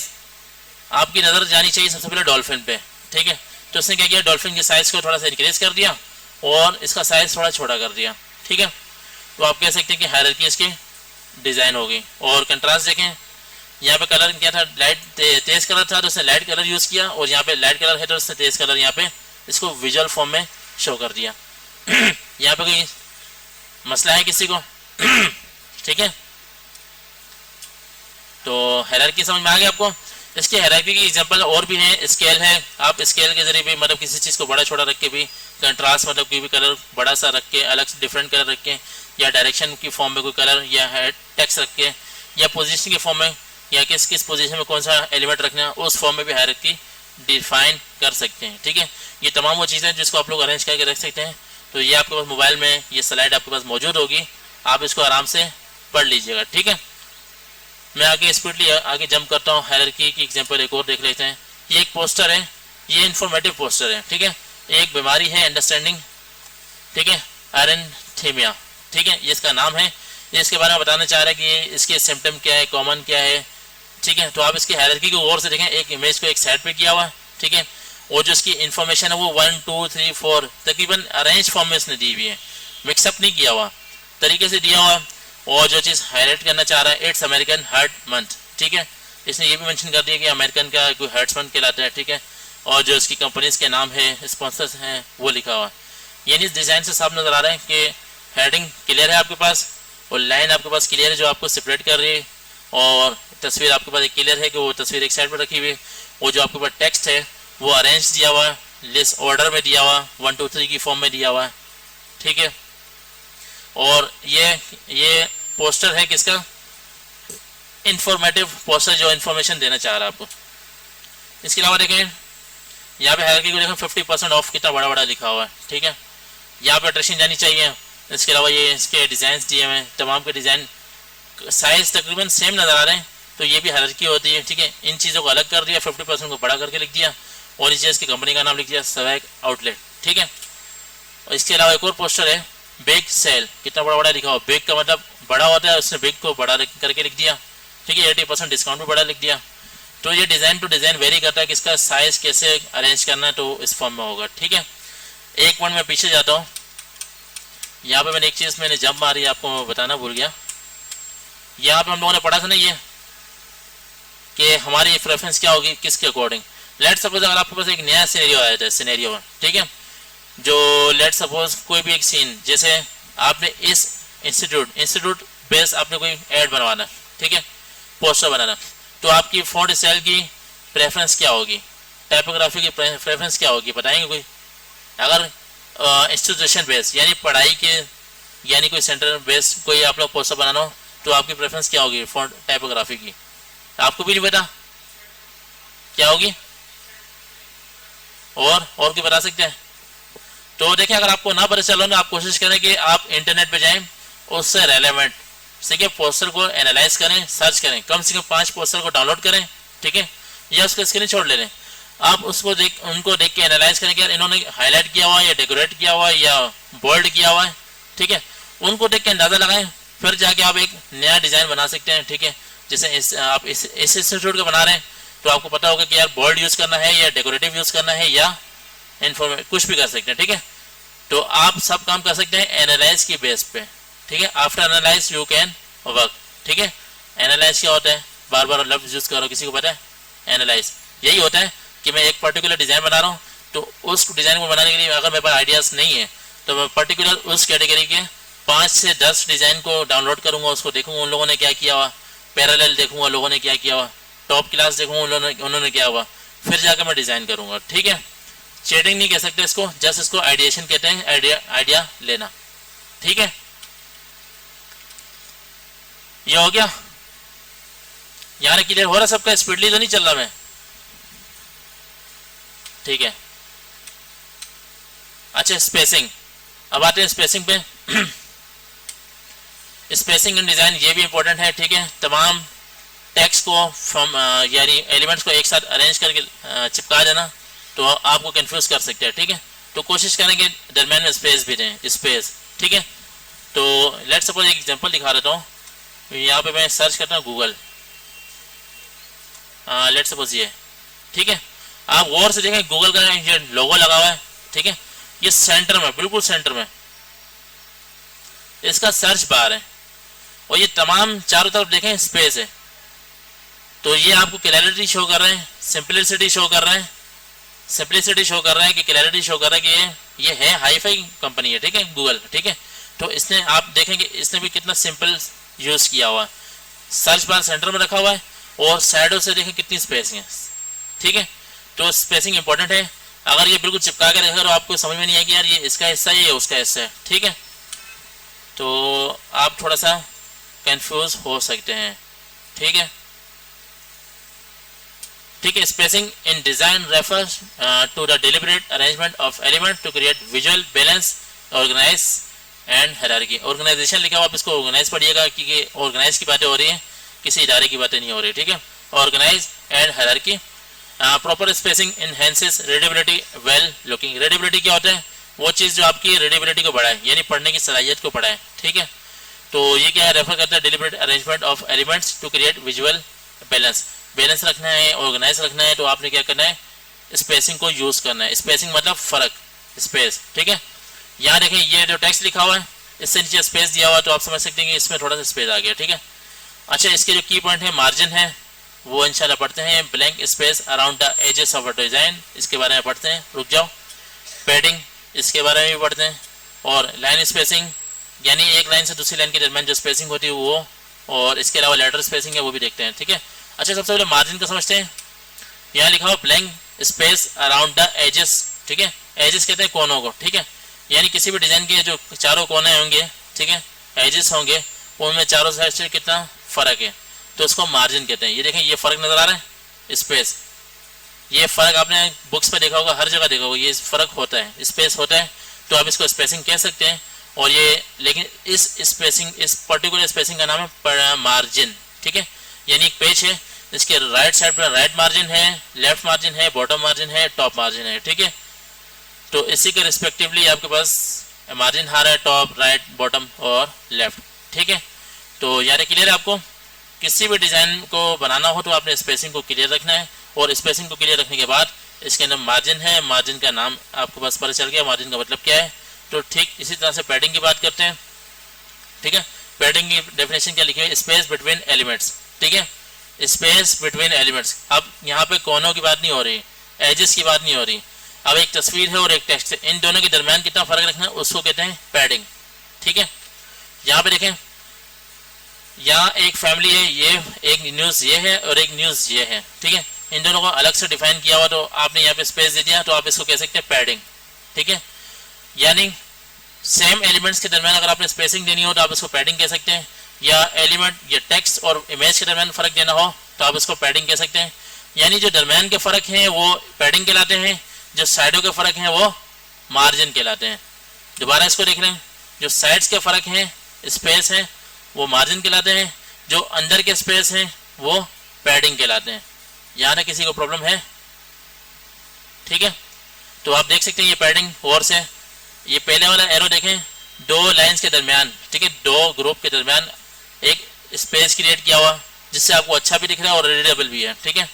S1: आपकी नज़र जानी चाहिए सबसे पहले डॉल्फिन पे। ठीक है, तो उसने क्या किया, डॉल्फिन के साइज को थोड़ा सा इंक्रीज कर दिया और इसका साइज थोड़ा छोटा कर दिया। ठीक है, तो आप कह सकते हैं कि हायरार्की इसकी डिज़ाइन हो गई। और कंट्रास्ट देखें, यहाँ पे कलर क्या था, लाइट तेज कलर था तो उसने लाइट कलर यूज़ किया, और यहाँ पे लाइट कलर है तो उसने तेज कलर यहाँ पे इसको विजुअल फॉर्म में शो कर दिया। यहाँ पे कोई मसला है किसी को? ठीक है, तो हायरार्की समझ में आ गया आपको। इसके हायरार्की की एग्जांपल और भी हैं, स्केल है, आप स्केल के जरिए भी मतलब किसी चीज़ को बड़ा छोटा रख के भी, कंट्रास्ट मतलब कोई भी कलर बड़ा सा रख के अलग से डिफरेंट कलर रख के, या डायरेक्शन की फॉर्म में कोई कलर या टेक्स्ट रख के, या पोजीशन के फॉर्म में या किस किस पोजीशन में कौन सा एलिमेंट रखना है, उस फॉर्म में भी हायरार्की डिफाइन कर सकते हैं। ठीक है, ये तमाम वो चीज़ें जिसको आप लोग अरेंज करके रख सकते हैं। तो ये आपके पास मोबाइल में ये स्लाइड आपके पास मौजूद होगी, आप इसको आराम से पढ़ लीजिएगा। ठीक है, मैं आगे स्पीडली आगे जंप करता हूँ। हायरार्की की एग्जांपल एक और देख लेते हैं। ये एक पोस्टर है, ये इंफॉर्मेटिव पोस्टर है। ठीक है, एक बीमारी है अंडरस्टैंडिंग, ठीक है, एरेंथीमिया। ठीक है, ये इसका नाम है। ये इसके बारे में बताना चाह रहा है कि इसके सिम्टम क्या है, कॉमन क्या है। ठीक है, तो आप इसकी हायरार्की को गौर से देखें। एक इमेज को एक साइड पे किया हुआ है। ठीक है, और जो इसकी इन्फॉर्मेशन है वो 1 2 3 4 तकरीबन अरेंज फॉर्म में इसने दी हुई है, मिक्सअप नहीं किया हुआ, तरीके से दिया हुआ। और जो चीज़ हाईलाइट करना चाह रहा है, इट्स अमेरिकन हार्ट मंथ। ठीक है, इसने ये भी मेंशन कर दिया कि अमेरिकन का कोई हार्ट मंथ कहलाता है। ठीक है, और जो इसकी कंपनीज के नाम है, स्पॉन्सर्स हैं, वो लिखा हुआ। यानी इस डिज़ाइन से साफ नज़र आ रहा है कि हेडिंग क्लियर है आपके पास, और लाइन आपके पास क्लियर है जो आपको सेपरेट कर रही है, और तस्वीर आपके पास एक क्लियर है कि वो तस्वीर एक साइड पर रखी हुई है। और जो आपके पास टेक्स्ट है वो अरेंज दिया हुआ है, लिस्ट ऑर्डर में दिया हुआ, 1 2 3 की फॉर्म में दिया हुआ है। ठीक है, और ये पोस्टर है किसका, इंफॉर्मेटिव पोस्टर जो इन्फॉर्मेशन देना चाह रहा है आपको। इसके अलावा देखें यहाँ पे हायरार्की को देखें, 50% ऑफ कितना बड़ा बड़ा लिखा हुआ है। ठीक है, यहाँ पे अट्रैक्शन जानी चाहिए। इसके अलावा ये इसके डिज़ाइन दिए हुए हैं, तमाम के डिज़ाइन साइज तकरीबन सेम नज़र आ रहे हैं, तो ये भी हायरार्की होती है। ठीक है, इन चीज़ों को अलग कर दिया, 50% को बड़ा करके लिख दिया, और नीचे इसकी कंपनी का नाम लिख दिया, स्वैग आउटलेट। ठीक है, और इसके अलावा एक और पोस्टर है, बिग सेल, कितना बड़ा बड़ा लिखा हुआ। बिग का मतलब बड़ा होता है, उसने बिग को बड़ा करके लिख दिया। ठीक है, 80% डिस्काउंट भी बड़ा लिख दिया। तो ये डिज़ाइन टू डिज़ाइन वेरी करता है कि इसका साइज कैसे अरेंज करना है, तो इस फॉर्म में होगा। ठीक है, एक मिनट में पीछे जाता हूँ। यहाँ पे मैंने एक चीज़ मैंने जंप मारी, आपको बताना भूल गया। यहाँ पे हम लोगों ने पढ़ा था ना ये कि हमारी प्रेफरेंस क्या होगी किसके अकॉर्डिंग। लेट सपोज अगर आपके पास एक नया सिनेरियो आया था, सिनेरियो, ठीक है, जो लेट सपोज कोई भी एक सीन, जैसे आपने इस इंस्टीट्यूट बेस आपने कोई ऐड बनवाना, ठीक है, पोस्टर बनाना, तो आपकी फॉन्ट स्टाइल की प्रेफरेंस क्या होगी, टाइपोग्राफी की प्रेफरेंस क्या होगी, बताएंगे कोई। अगर इंस्टीट्यूशन बेस यानी पढ़ाई के यानी कोई सेंटर बेस कोई आप लोग पोस्टर बनाना हो, तो आपकी प्रेफरेंस क्या होगी फॉन्ट टाइपोग्राफी की, आपको भी नहीं पता क्या होगी, और भी बता सकते हैं। तो देखें, अगर आपको ना पता चलो ना, आप कोशिश करें कि आप इंटरनेट पे जाएं, उससे रेलेवेंट ठीक पोस्टर को एनालाइज करें, सर्च करें, कम से कम 5 पोस्टर को डाउनलोड करें। ठीक है, या उसका स्क्रीनशॉट ले लें, आप उसको उनको देख के एनालाइज करें कि यार इन्होंने हाईलाइट किया हुआ है या डेकोरेट किया हुआ है या बोल्ड किया हुआ है। ठीक है, उनको देख के अंदाजा लगाएं, फिर जाके आप एक नया डिजाइन बना सकते हैं। ठीक है, जैसे आप इस इंस्टीट्यूट का बना रहे हैं, तो आपको पता होगा कि यार बोल्ड यूज करना है या डेकोरेटिव यूज करना है या इन्फॉर्मेटिव, कुछ भी कर सकते हैं। ठीक है, तो आप सब काम कर सकते हैं एनालाइज की बेस पे। ठीक है, after analyse you can work. ठीक है, एनालाइज क्या होता है, बार बार लफ्ज यूज करो, किसी को पता है एनालाइज यही होता है कि मैं एक पर्टिकुलर डिजाइन बना रहा हूँ, तो उस डिजाइन को बनाने के लिए अगर मेरे पास आइडियाज नहीं है, तो मैं पर्टिकुलर उस कैटेगरी के 5 से 10 डिजाइन को डाउनलोड करूंगा, उसको देखूंगा उन लोगों ने क्या किया हुआ, पैरेलल देखूंगा लोगों ने क्या किया हुआ, टॉप क्लास देखूंगा उन्होंने क्या हुआ, फिर जाकर मैं डिजाइन करूंगा। ठीक है, चेटिंग नहीं कह सकते इसको, जस्ट इसको आइडिएशन कहते हैं, आइडिया लेना। ठीक है, ये हो गया, यहाँ क्लियर हो रहा सबका, स्पीडली तो नहीं चल रहा मैं। ठीक है, अच्छा स्पेसिंग, अब आते हैं स्पेसिंग पे। स्पेसिंग इन डिजाइन ये भी इंपॉर्टेंट है। ठीक है, तमाम टेक्स्ट को फ्रॉम यानी एलिमेंट्स को एक साथ अरेंज करके चिपका देना तो आपको कंफ्यूज कर सकते हैं। ठीक है, तो कोशिश करें कि दरम्यान में स्पेस भी दें, स्पेस। ठीक है, तो लेट सपोज एक एग्जांपल दिखा देता हूँ। यहाँ पे मैं सर्च करता हूँ गूगल, लेट सपोज ये। ठीक है, आप गौर से देखें गूगल का ये लोगो लगा हुआ है। ठीक है, ये सेंटर में, बिल्कुल सेंटर में इसका सर्च बार है, और ये तमाम चारों तरफ देखें स्पेस है, तो ये आपको क्लैरिटी शो कर रहे हैं, सिंपलिसिटी शो कर रहे हैं, सिंपलिसिटी शो कर रहा है कि क्लैरिटी शो कर रहा है कि ये है हाईफाई कंपनी है। ठीक है, गूगल। ठीक है, तो इसने आप देखेंगे इसने भी कितना सिंपल यूज किया हुआ है, सर्च बार सेंटर में रखा हुआ है और साइडों से देखें कितनी स्पेस है। ठीक है, तो स्पेसिंग इंपॉर्टेंट है। अगर ये बिल्कुल चिपका के रखा तो आपको समझ में नहीं आएगी यार ये इसका हिस्सा है ये उसका हिस्सा है। ठीक है, तो आप थोड़ा सा कंफ्यूज हो सकते हैं। ठीक है, ठीक है। Spacing in design refers to the deliberate arrangement of element to create visual balance, organise and hierarchy. Organisation लिखा हुआ, आप इसको ऑर्गेनाइज पढ़िएगा क्योंकि ऑर्गेनाइज की बातें हो रही है, किसी इदारे की बातें नहीं हो रही, ठीक है। Organise and hierarchy. Proper spacing enhances readability well looking. Readability क्या होता है? वो चीज़ जो आपकी रीडेबिलिटी को बढ़ाए, यानी पढ़ने की सलाहियत को बढ़ाए, ठीक है। तो ये क्या है, रेफर करता है deliberate arrangement of elements to create visual balance. Balance रखना है, ऑर्गेनाइज रखना है, तो आपने क्या करना है, स्पेसिंग को यूज करना है। स्पेसिंग मतलब फर्क, स्पेस, ठीक है। यहाँ देखें ये जो टेक्स्ट लिखा हुआ है, इससे नीचे स्पेस दिया हुआ है, तो आप समझ सकते हैं कि इसमें थोड़ा सा स्पेस आ गया, ठीक है। अच्छा, इसके जो की पॉइंट है, मार्जिन है, वो इंशाल्लाह पढ़ते हैं। Blank space around the edges of a design, इसके बारे में पढ़ते हैं, रुक जाओ। पैडिंग, इसके बारे में भी पढ़ते हैं। और लाइन स्पेसिंग, यानी एक लाइन से दूसरी लाइन के दरमियान जो स्पेसिंग होती है वो, और इसके अलावा लेटर स्पेसिंग है, वो भी देखते हैं, ठीक है। अच्छा, सबसे पहले मार्जिन को समझते हैं। यहाँ लिखा हुआ blank space around the edges, ठीक है। एजेस कहते हैं कोनों को, ठीक है। यानी किसी भी डिजाइन के जो चारों कोने होंगे, ठीक है, एजेस होंगे, उनमें चारों साइड से कितना फर्क है, तो उसको मार्जिन कहते हैं। ये देखें, ये फर्क नजर आ रहा है, स्पेस। ये फर्क आपने बुक्स पे देखा होगा, हर जगह देखा होगा, ये फर्क होता है, स्पेस होता है, तो आप इसको स्पेसिंग कह सकते हैं। और ये, लेकिन इस स्पेसिंग, इस पर्टिकुलर स्पेसिंग का नाम है मार्जिन, ठीक है। यानी एक पेज है, इसके राइट साइड पर राइट मार्जिन है, लेफ्ट मार्जिन है, बॉटम मार्जिन है, टॉप मार्जिन है, ठीक है। तो इसी के रिस्पेक्टिवली आपके पास मार्जिन आ रहा है, टॉप, राइट, बॉटम और लेफ्ट, ठीक है। तो यार क्लियर है आपको? किसी भी डिजाइन को बनाना हो तो आपने स्पेसिंग को क्लियर रखना है, और स्पेसिंग को क्लियर रखने के बाद इसके अंदर मार्जिन है, मार्जिन का नाम आपके पास पता चल गया, मार्जिन का मतलब क्या है। तो ठीक इसी तरह से पैडिंग की बात करते हैं, ठीक है। पैडिंग की डेफिनेशन क्या लिखी है? स्पेस बिटवीन एलिमेंट्स, ठीक है, स्पेस बिटवीन एलिमेंट्स। अब यहाँ पे कोनों की बात नहीं हो रही, एजेस की बात नहीं हो रही। अब एक तस्वीर है और एक टेक्स्ट है, इन दोनों के दरमियान कितना फर्क रखना है, उसको कहते हैं पैडिंग, ठीक है। यहाँ पे देखें, यहाँ एक फैमिली है, ये एक न्यूज़ ये है और एक न्यूज़ ये है, ठीक है। इन दोनों को अलग से डिफाइन किया हुआ, तो आपने यहाँ पे स्पेस दे दिया, तो आप इसको कह सकते हैं पैडिंग, ठीक है। यानी सेम एलिमेंट्स के दरमियान अगर आपने स्पेसिंग देनी हो तो आप इसको पैडिंग कह सकते हैं, या एलिमेंट या टेक्स्ट और इमेज के दरमियान फर्क देना हो तो आप इसको पैडिंग कह सकते हैं। यानी जो दरमियान के फर्क हैं वो पैडिंग कहलाते हैं, जो साइडों के फर्क हैं वो मार्जिन कहलाते हैं। दोबारा इसको देख लें, जो साइड्स के फर्क हैं, स्पेस हैं, वो मार्जिन कहलाते हैं, जो अंदर के स्पेस हैं वो पैडिंग कहलाते हैं। यहाँ तक किसी को प्रॉब्लम है? ठीक है, तो आप देख सकते हैं ये पैडिंग और से, ये पहले वाला एरो देखें, दो लाइंस के दरमियान, ठीक है, दो ग्रुप के दरमियान एक स्पेस क्रिएट किया हुआ जिससे आपको अच्छा भी दिख रहा है और रीडेबल भी है, ठीक है।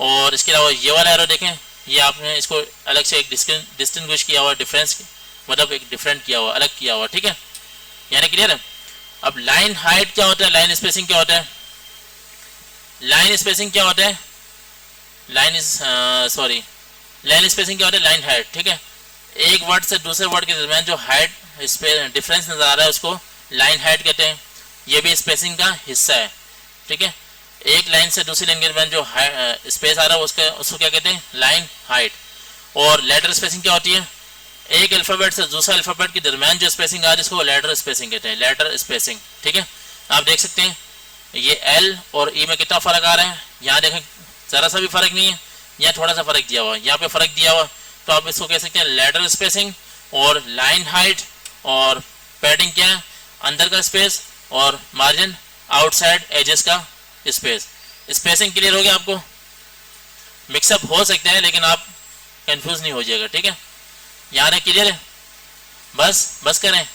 S1: और इसके अलावा ये वाला एरो देखें, ये आपने इसको अलग से एक डिस्टिंग्विश किया हुआ, डिफरेंस मतलब एक डिफरेंट किया हुआ, अलग किया हुआ, ठीक है। यानी क्लियर है? अब लाइन हाइट क्या होता है, लाइन स्पेसिंग क्या होता है? लाइन स्पेसिंग क्या होता है? लाइन स्पेसिंग क्या होता है? लाइन हाइट, ठीक है। एक वर्ड से दूसरे वर्ड के दरमियान जो हाइट डिफरेंस नजर आ रहा है उसको लाइन हाइट कहते हैं। ये भी स्पेसिंग का हिस्सा है, ठीक है। एक लाइन से दूसरी लाइन के दरमियान जो स्पेस आ रहा है उसको क्या कहते हैं? Line height. और लेटर स्पेसिंग क्या होती है? एक अल्फाबेट से दूसरा अल्फाबेट के दरमियान जो स्पेसिंग आ रही है इसको लेटर स्पेसिंग कहते हैं, लेटर स्पेसिंग, ठीक है। आप देख सकते हैं ये एल और ई में कितना फर्क आ रहा है, यहाँ देखें जरा सा भी फर्क नहीं है, यहाँ थोड़ा सा फर्क दिया हुआ है, यहाँ पे फर्क दिया हुआ, तो आप इसको कह सकते हैं लेटर स्पेसिंग। और लाइन हाइट और पैडिंग क्या है? अंदर का स्पेस, और मार्जिन आउटसाइड एजेस का स्पेस। स्पेसिंग क्लियर हो गया आपको? मिक्सअप हो सकते हैं लेकिन आप कंफ्यूज नहीं हो जाएगा, ठीक है। यहाँ तक क्लियर है? बस करें,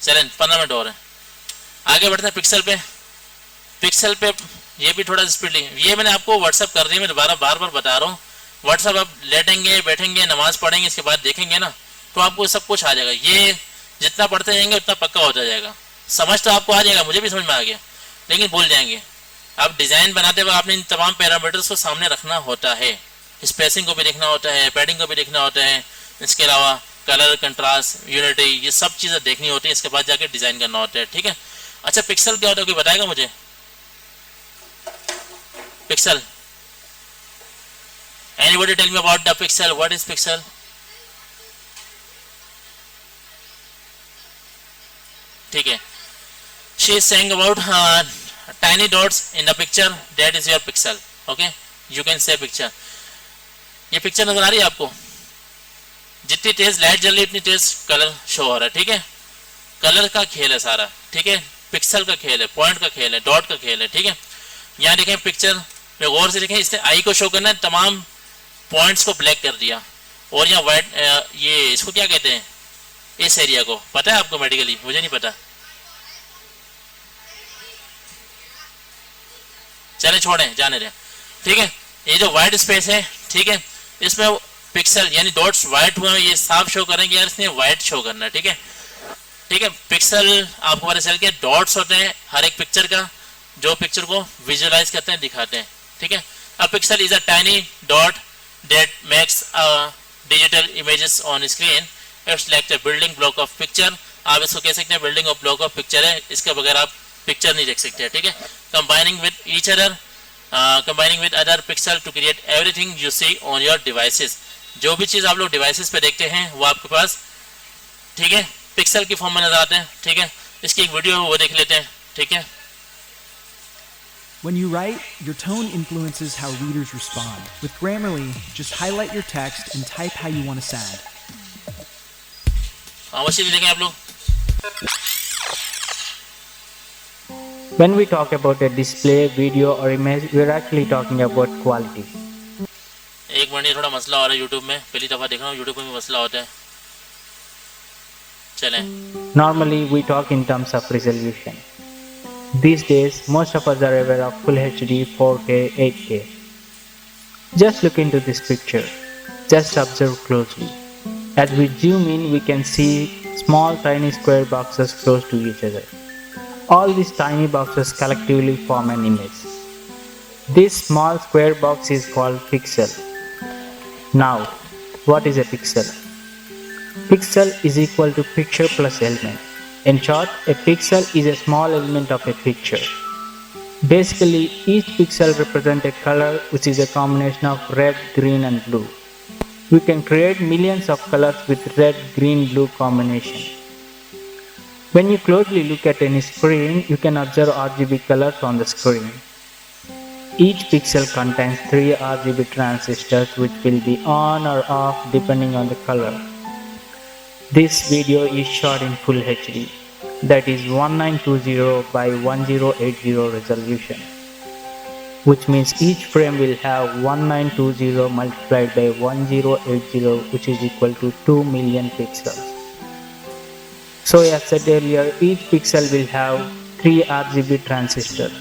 S1: चलें 15 मिनट और है, आगे बढ़ते हैं पिक्सल पे। पिक्सल पे ये भी थोड़ा स्पीड, ये मैंने आपको व्हाट्सअप कर दी है, मैं दोबारा बार बता रहा हूँ। व्हाट्सअप आप लेटेंगे, बैठेंगे, नमाज पढ़ेंगे, इसके बाद देखेंगे ना तो आपको सब कुछ आ जाएगा। ये जितना पढ़ते जाएंगे उतना पक्का होता जाएगा, समझ तो आपको आ जाएगा, मुझे भी समझ में आ गया, लेकिन भूल जाएंगे। आप डिजाइन बनाते हुए आपने इन तमाम पैरामीटर्स को सामने रखना होता है, स्पेसिंग को भी देखना होता है, पैडिंग को भी देखना होता है, इसके अलावा कलर, कंट्रास्ट, यूनिटी, ये सब चीजें देखनी होती है, इसके बाद जाके डिजाइन करना होता है, ठीक है। अच्छा, पिक्सल क्या होता है, कोई बताएगा मुझे? Pixel, anybody tell me about the pixel? What is pixel? ठीक है, she is saying about tiny dots in the picture, that is your pixel. Okay, you can say picture. ये पिक्चर नजर आ रही है आपको, जितनी तेज लाइट जल रही है उतनी तेज कलर शो हो रहा है, ठीक है। कलर का खेल है सारा, ठीक है, पिक्सल का खेल है, पॉइंट का खेल है, डॉट का खेल है, ठीक है। यहाँ देखें पिक्चर में गौर से देखें, इसने आई को शो करना है, तमाम पॉइंट्स को ब्लैक कर दिया, और यहाँ वाइट, ये इसको क्या कहते हैं, इस एरिया को पता है आपको मेडिकली, मुझे नहीं पता, चले छोड़ें, जाने दें, ठीक है। ये जो व्हाइट स्पेस है, ठीक है, इसमें पिक्सल यानी डॉट्स व्हाइट हुए, ये साफ शो करेंगे यार, इसने व्हाइट शो करना है, ठीक है, ठीक है। पिक्सल आपको पता चल गया, डॉट्स होते हैं हर एक पिक्चर का, जो पिक्चर को विजुअलाइज करते हैं, दिखाते हैं, ठीक है। अ pixel is a tiny dot that makes digital images on screen, it's like the building block of picture. आप इसको कह सकते हैं building of block of picture है, इसके बगैर आप पिक्चर नहीं देख सकते, ठीक है। Combining with each other, combining with other pixel to create everything you see on your devices. जो भी चीज आप लोग डिवाइसेस पे देखते हैं वो आपके पास, ठीक है, पिक्सल की फॉर्म में नजर आते हैं, ठीक है। इसकी एक वीडियो है वो देख लेते हैं, ठीक है।
S2: When you write, your tone influences how readers respond. With Grammarly, just highlight your text and type how you want to sound.
S1: अवश्य देखें आप लोग।
S3: When we talk about a display, video or image, we are actually talking about quality.
S1: एक minute, थोड़ा मसला हो रहा है यूट्यूब में, पहली दफा देख रहा हूँ यूट्यूब में मसला होता है, चलें।
S3: Normally, we talk in terms of resolution. These days, most of us are aware of Full HD, 4K, 8K. Just look into this picture. Just observe closely. As we zoom in, we can see small tiny square boxes close to each other. All these tiny boxes collectively form an image. This small square box is called pixel. Now, what is a pixel? Pixel is equal to picture plus element. In short, a pixel is a small element of a picture. Basically, each pixel represents a color which is a combination of red, green and blue. We can create millions of colors with red, green, blue combination. When you closely look at any screen, you can observe RGB colors on the screen. Each pixel contains 3 RGB transistors which will be on or off depending on the color. This video is shot in Full HD, that is 1920 by 1080 resolution, which means each frame will have 1920 multiplied by 1080, which is equal to 2 million pixels. So as said earlier, each pixel will have 3 RGB transistors.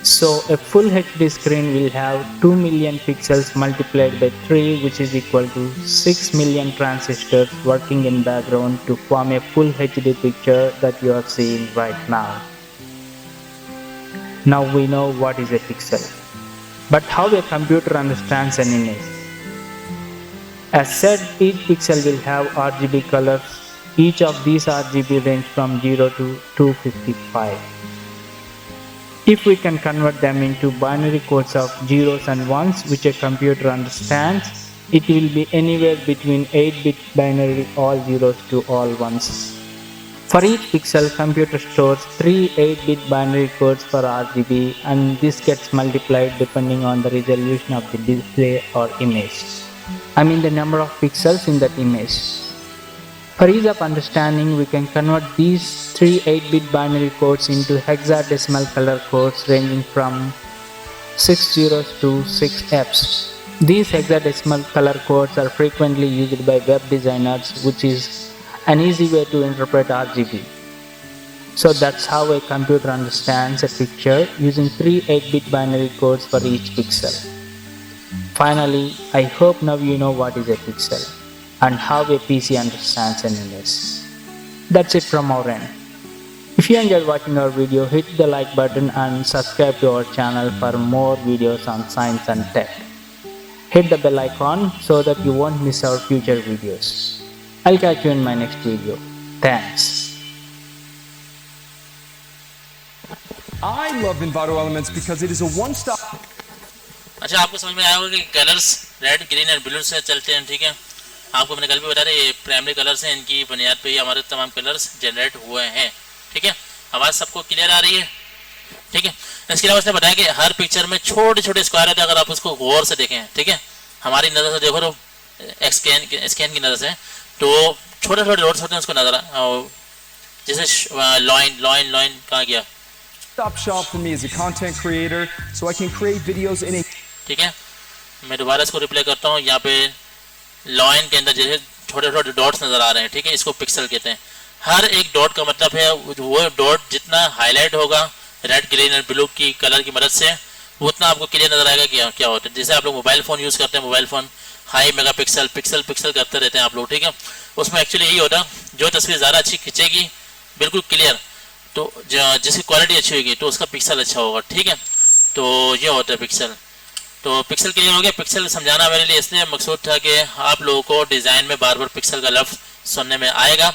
S3: So a Full HD screen will have 2 million pixels multiplied by 3, which is equal to 6 million transistors working in background to form a Full HD picture that you are seeing right now. Now we know what is a pixel. But how a computer understands an image? As said, each pixel will have RGB colors. Each of these RGB range from 0 to 255. If we can convert them into binary codes of zeros and ones which a computer understands, it will be anywhere between 8-bit binary all zeros to all ones. For each pixel, computer stores 3 8-bit binary codes for RGB, and this gets multiplied depending on the resolution of the display or image. I mean the number of pixels in that image. For ease of understanding, we can convert these 3 8-bit binary codes into hexadecimal color codes ranging from 6 zeros to 6 Fs. These hexadecimal color codes are frequently used by web designers, which is an easy way to interpret RGB. So that's how a computer understands a picture, using 3 8-bit binary codes for each pixel. Finally, I hope now you know what is a pixel and how a PC understands an image. That's it from our end. If you enjoyed watching our video, hit the like button and subscribe to our channel for more videos on science and tech. Hit the bell icon so that you won't miss our future videos. I'll catch you in my next video. Thanks.
S4: I love Envato Elements because it is a one-stop.
S1: अच्छा, आपको समझ में आया होगा कि colours red, green और blue से चलते हैं, ठीक है। आपको मैंने कल भी बता रहे, ये प्राइमरी कलर्स हैं, इनकी बुनियाद पे ही हमारे तमाम कलर्स जनरेट हुए हैं, ठीक है। आवाज़ सबको क्लियर आ रही है? ठीक है। इसके अलावा उसने बताया कि हर पिक्चर में छोटे छोटे स्क्वायर होते हैं, अगर आप उसको गौर से देखें, ठीक है, हमारी नज़र से देखो तो स्कैन की नज़र से, तो छोटे छोटे डॉट्स होते हैं उसको नजर, जैसे लॉइन कहाँ गया,
S4: Stop shop for me as a content creator so I can create videos in a
S1: ठीक है। मैं दोबारा इसको रिप्ले करता हूँ, यहाँ पे लॉइन के अंदर जैसे छोटे छोटे डॉट्स नजर आ रहे हैं, ठीक है, इसको पिक्सल कहते हैं। हर एक डॉट का मतलब है वो डॉट जितना हाईलाइट होगा रेड ग्रीन और ब्लू की कलर की मदद से, उतना आपको क्लियर नजर आएगा कि क्या होता है। जैसे आप लोग मोबाइल फोन यूज करते हैं, mobile phone high megapixel pixel pixel करते रहते हैं आप लोग, ठीक है, उसमें एक्चुअली यही होता है, जो तस्वीर ज़्यादा अच्छी खींचेगी बिल्कुल क्लियर, तो जिसकी क्वालिटी अच्छी होगी तो उसका पिक्सल अच्छा होगा, ठीक है। तो ये होता है पिक्सल। तो पिक्सल क्लियर हो गया। पिक्सल समझाना मेरे लिए इसलिए मकसूद था कि आप लोगों को डिज़ाइन में बार बार पिक्सल का लफ्ज़ सुनने में आएगा,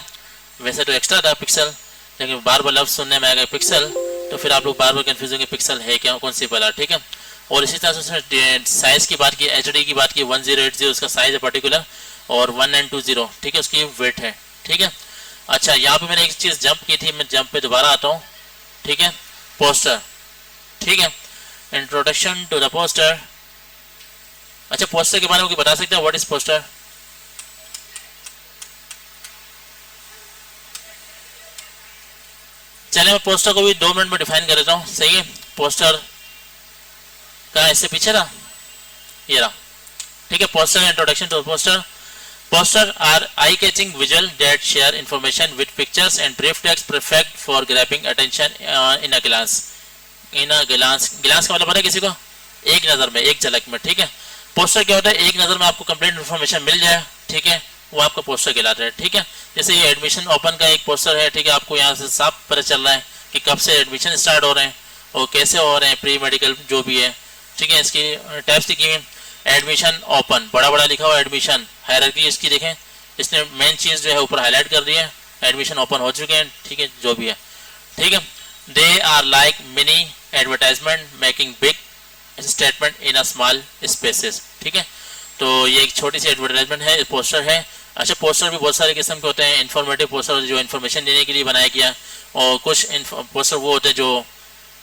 S1: वैसे तो एक्स्ट्रा था पिक्सल, लेकिन बार बार लफ्ज़ सुनने में आएगा पिक्सल, तो फिर आप लोग बार बार कन्फ्यूज होंगे पिक्सल है क्या, कौन सी वाला, ठीक है। और इसी तरह से उसने साइज़ की बात की, HD की बात की, 1080 उसका साइज़ है पर्टिकुलर, और 1920, ठीक है, उसकी वेट है, ठीक है। अच्छा, यहाँ पे मैंने एक चीज़ जंप की थी, मैं जंप पे दोबारा आता हूँ, ठीक है। पोस्टर, ठीक है, इंट्रोडक्शन टू द पोस्टर। अच्छा, पोस्टर के बारे में बता सकते हैं, व्हाट इज पोस्टर? चलिए मैं पोस्टर को भी 2 मिनट में डिफाइन कर देता हूँ, सही है। पोस्टर का इससे पीछे था, ये रहा, ठीक है। Poster, introduction to poster. Posters are eye-catching visual that share information with pictures and brief text, perfect for grabbing attention in a glance. In a glance, glance का मतलब पता है किसी को? एक नज़र में, एक झलक में, ठीक है। पोस्टर क्या होता है? एक नज़र में आपको कंप्लीट इन्फॉर्मेशन मिल जाए, ठीक है, वो आपका पोस्टर कहलाता है, ठीक है। जैसे ये एडमिशन ओपन का एक पोस्टर है, ठीक है, आपको यहाँ से साफ पता चल रहा है कि कब से एडमिशन स्टार्ट हो रहे हैं और कैसे हो रहे हैं, प्री मेडिकल जो भी है, ठीक है। इसकी टैब्स लिखी हुई, एडमिशन ओपन बड़ा बड़ा लिखा हुआ, एडमिशन हायरार्की इसकी देखें, इसने मेन चीज़ जो है ऊपर हाईलाइट कर दी है, एडमिशन ओपन हो चुके हैं, ठीक है, जो भी है, ठीक है। They are like mini advertisement making big statement in a small spaces, ठीक है। तो ये एक छोटी सी एडवर्टाइजमेंट है, पोस्टर है। अच्छा, पोस्टर भी बहुत सारे किस्म के होते हैं। इन्फॉर्मेटिव पोस्टर जो इन्फॉर्मेशन देने के लिए बनाया गया, और कुछ पोस्टर वो होते हैं जो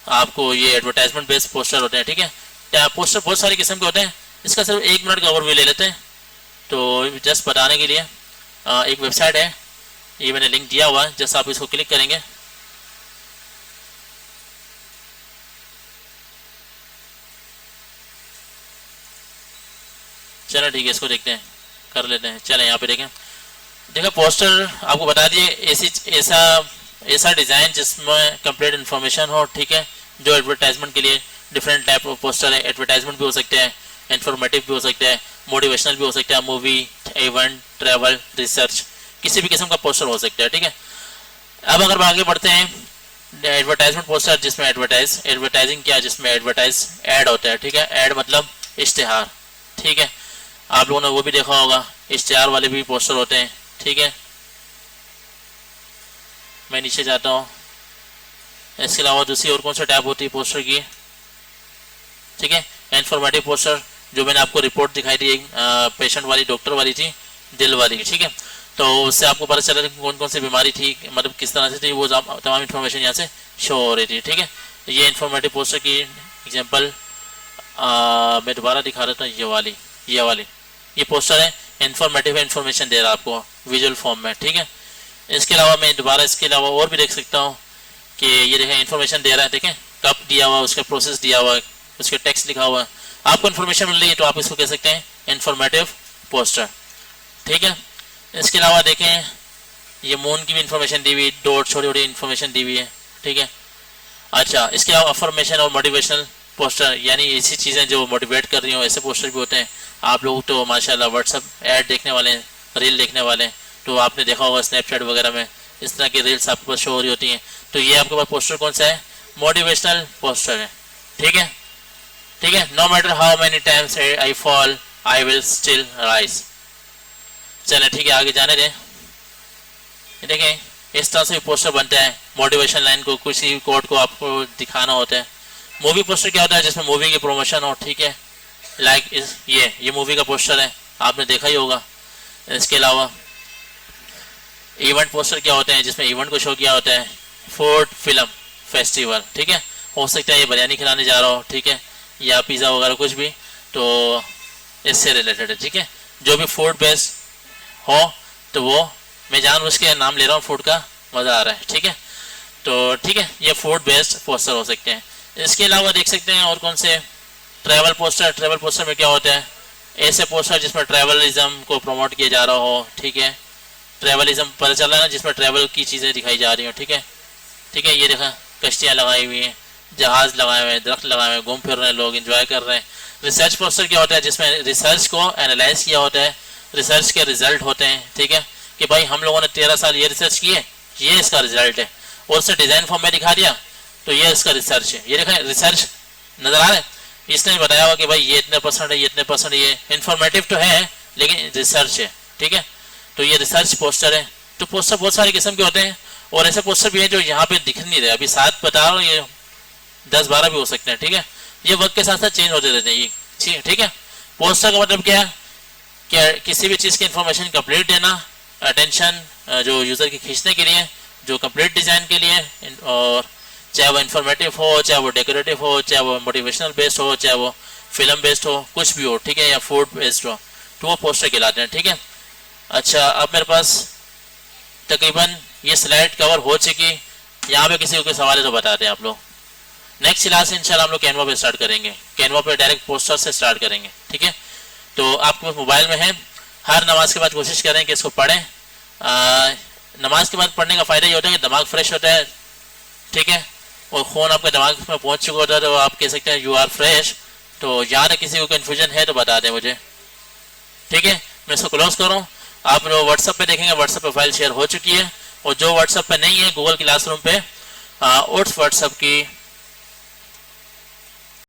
S1: आपको ये एडवर्टाइजमेंट बेस्ड पोस्टर होते हैं, ठीक है। पोस्टर बहुत सारे किस्म के होते हैं, इसका सिर्फ 1 मिनट का ओवरव्यू ले लेते हैं। तो जस्ट बताने के लिए एक वेबसाइट है, ये मैंने लिंक दिया हुआ है, जस्ट आप इसको क्लिक करेंगे, चलो ठीक है, इसको देखते हैं, कर लेते हैं। चलें यहाँ पे देखें, देखो पोस्टर आपको बता दिए, ऐसा डिज़ाइन जिसमें कंप्लीट इन्फॉर्मेशन हो, ठीक है, जो एडवर्टाइजमेंट के लिए डिफरेंट टाइप ऑफ पोस्टर है। एडवर्टाइजमेंट भी हो सकते हैं, इन्फॉर्मेटिव भी हो सकता है, मोटिवेशनल भी हो सकता है, मूवी, इवेंट, ट्रैवल, रिसर्च, किसी भी किस्म का पोस्टर हो सकता है, ठीक है। अब अगर आगे बढ़ते हैं, एडवर्टाइजमेंट पोस्टर जिसमें एडवर्टाइजिंग क्या, जिसमें एडवर्टाइज ऐड होता है, ठीक है। ऐड मतलब इश्तिहार, ठीक है, आप लोगों ने वो भी देखा होगा, इश्तिहार वाले भी पोस्टर होते हैं, ठीक है। मैं नीचे जाता हूँ, इसके अलावा दूसरी और कौन सा टैब होती है पोस्टर की, ठीक है। इन्फॉर्मेटिव पोस्टर जो मैंने आपको रिपोर्ट दिखाई थी, पेशेंट वाली, डॉक्टर वाली थी, दिल वाली, ठीक है, तो उससे आपको पता चला कि कौन कौन सी बीमारी थी, मतलब किस तरह से थी, वो तमाम इन्फॉर्मेशन यहाँ से शो हो रही थी, ठीक है। ये इन्फॉर्मेटिव पोस्टर की एग्जांपल मैं दोबारा दिखा रहा था, ये वाली ये पोस्टर है, इन्फॉर्मेटिव इन्फॉर्मेशन दे रहा है आपको विजुअल फॉर्म में, ठीक है। इसके अलावा मैं दोबारा इसके अलावा और भी देख सकता हूँ कि ये देखें इन्फॉर्मेशन दे रहा है, देखें कब दिया हुआ, उसका प्रोसेस दिया हुआ है, उसके टेक्स्ट लिखा हुआ है, आपको इन्फॉर्मेशन मिल रही है, तो आप इसको कह सकते हैं इन्फॉर्मेटिव पोस्टर, ठीक है। इसके अलावा देखें ये मून की भी इन्फॉर्मेशन दी हुई, डॉट छोटी छोटी इन्फॉर्मेशन दी हुई है, ठीक है। अच्छा, इसके अलावा अफर्मेशन और मोटिवेशनल पोस्टर, यानी ऐसी चीज़ें जो मोटिवेट कर रही हो, ऐसे पोस्टर भी होते हैं। आप लोग तो माशाल्लाह व्हाट्सअप ऐड देखने वाले हैं, रील देखने वाले हैं, तो आपने देखा होगा स्नैपचैट वगैरह में इस तरह की रील्स आपके पास शो हो रही होती हैं, तो ये आपके पास पोस्टर कौन सा है? मोटिवेशनल पोस्टर है, ठीक है, ठीक है। No matter how many times I fall I will still rise. चलें ठीक है, आगे जाने दें। देखें इस तरह से पोस्टर बनता है, मोटिवेशन लाइन को, किसी कोड को आपको दिखाना होता है। मूवी पोस्टर क्या होता है? जिसमें मूवी की प्रमोशन हो, ठीक है, लाइक ये मूवी का पोस्टर है, आपने देखा ही होगा। इसके अलावा इवेंट पोस्टर क्या होते हैं? जिसमें इवेंट को शो किया होता है, फोर्ट फिल्म फेस्टिवल, ठीक है, हो सकता है ये बिरयानी खिलाने जा रहा हो, ठीक है, या पिज़्ज़ा वगैरह कुछ भी, तो इससे रिलेटेड है, ठीक है। जो भी फूड बेस्ड हो तो वो, मैं जानबूझ के नाम ले रहा हूँ फूड का, मज़ा आ रहा है, ठीक है। तो ठीक है, ये फूड बेस्ड पोस्टर हो सकते हैं। इसके अलावा देख सकते हैं और कौन से, ट्रैवल पोस्टर। ट्रैवल पोस्टर में क्या होता है, ऐसे पोस्टर जिसमें ट्रैवलिज्म को प्रमोट किया जा रहा हो, ठीक है, ट्रैवलिज्म पता चल रहा है ना, जिसमें ट्रैवल की चीज़ें दिखाई जा रही हो, ठीक है, ठीक है। ये देखा कश्तियाँ लगाई हुई हैं, जहाज़ लगाए हुए हैं, दरख्त लगाए हुए हैं, घूम फिर रहे हैं लोग, एंजॉय कर रहे हैं। रिसर्च पोस्टर क्या होता है, जिसमें रिसर्च को एनालाइज किया होता है, रिसर्च के रिजल्ट होते हैं, ठीक है, कि भाई हम लोगों ने 13 साल ये रिसर्च की है, ये इसका रिजल्ट है, और उसे डिज़ाइन फॉर्म में दिखा दिया तो ये इसका रिसर्च है। ये देखा रिसर्च नज़र आ रहा है, इसने बताया हुआ कि भाई ये इतने परसेंट है, ये इतने परसेंट, ये इंफॉर्मेटिव तो है लेकिन रिसर्च है, ठीक है। तो ये रिसर्च पोस्टर है। तो पोस्टर बहुत सारे किस्म के होते हैं, और ऐसे पोस्टर भी हैं जो यहाँ पे दिख नहीं रहे, अभी 7 बता रहा हूँ, ये 10-12 भी हो सकते हैं, ठीक है। ये वक्त के साथ साथ चेंज होते रहते हैं ये, ठीक है। पोस्टर का मतलब क्या है, क्या किसी भी चीज़ की इंफॉर्मेशन कंप्लीट देना, अटेंशन जो यूज़र की खींचने के लिए, जो कंप्लीट डिज़ाइन के लिए, और चाहे वो इंफॉर्मेटिव हो, चाहे वो डेकोरेटिव हो, चाहे वो मोटिवेशनल बेस्ड हो, चाहे वो फिल्म बेस्ड हो, कुछ भी हो, ठीक है, या फूड बेस्ड हो, तो वो पोस्टर कहलाते हैं, ठीक है। अच्छा, अब मेरे पास तकरीबन ये स्लाइड कवर हो चुकी। यहाँ पे किसी को कोई सवाल है तो बताते हैं आप लोग। नेक्स्ट क्लास इंशाल्लाह हम लोग कैनवा पे स्टार्ट करेंगे, कैनवा पे डायरेक्ट पोस्टर से स्टार्ट करेंगे, ठीक है। तो आपके पास मोबाइल में है, हर नमाज के बाद कोशिश करें कि इसको पढ़ें। नमाज के बाद पढ़ने का फ़ायदा ये होता है कि दिमाग फ्रेश होता है, ठीक है, और खून आपके दिमाग में पहुंच चुका होता है, तो आप कह सकते हैं यू आर फ्रेश। तो यहाँ तक किसी को कन्फ्यूजन है तो बता दें मुझे, ठीक है। मैं इसको क्लोज करूँ। आप लोग व्हाट्सएप पे देखेंगे, व्हाट्सएप पे फाइल शेयर हो चुकी है, और जो व्हाट्सएप पे नहीं है, गूगल क्लासरूम पे उस व्हाट्सएप की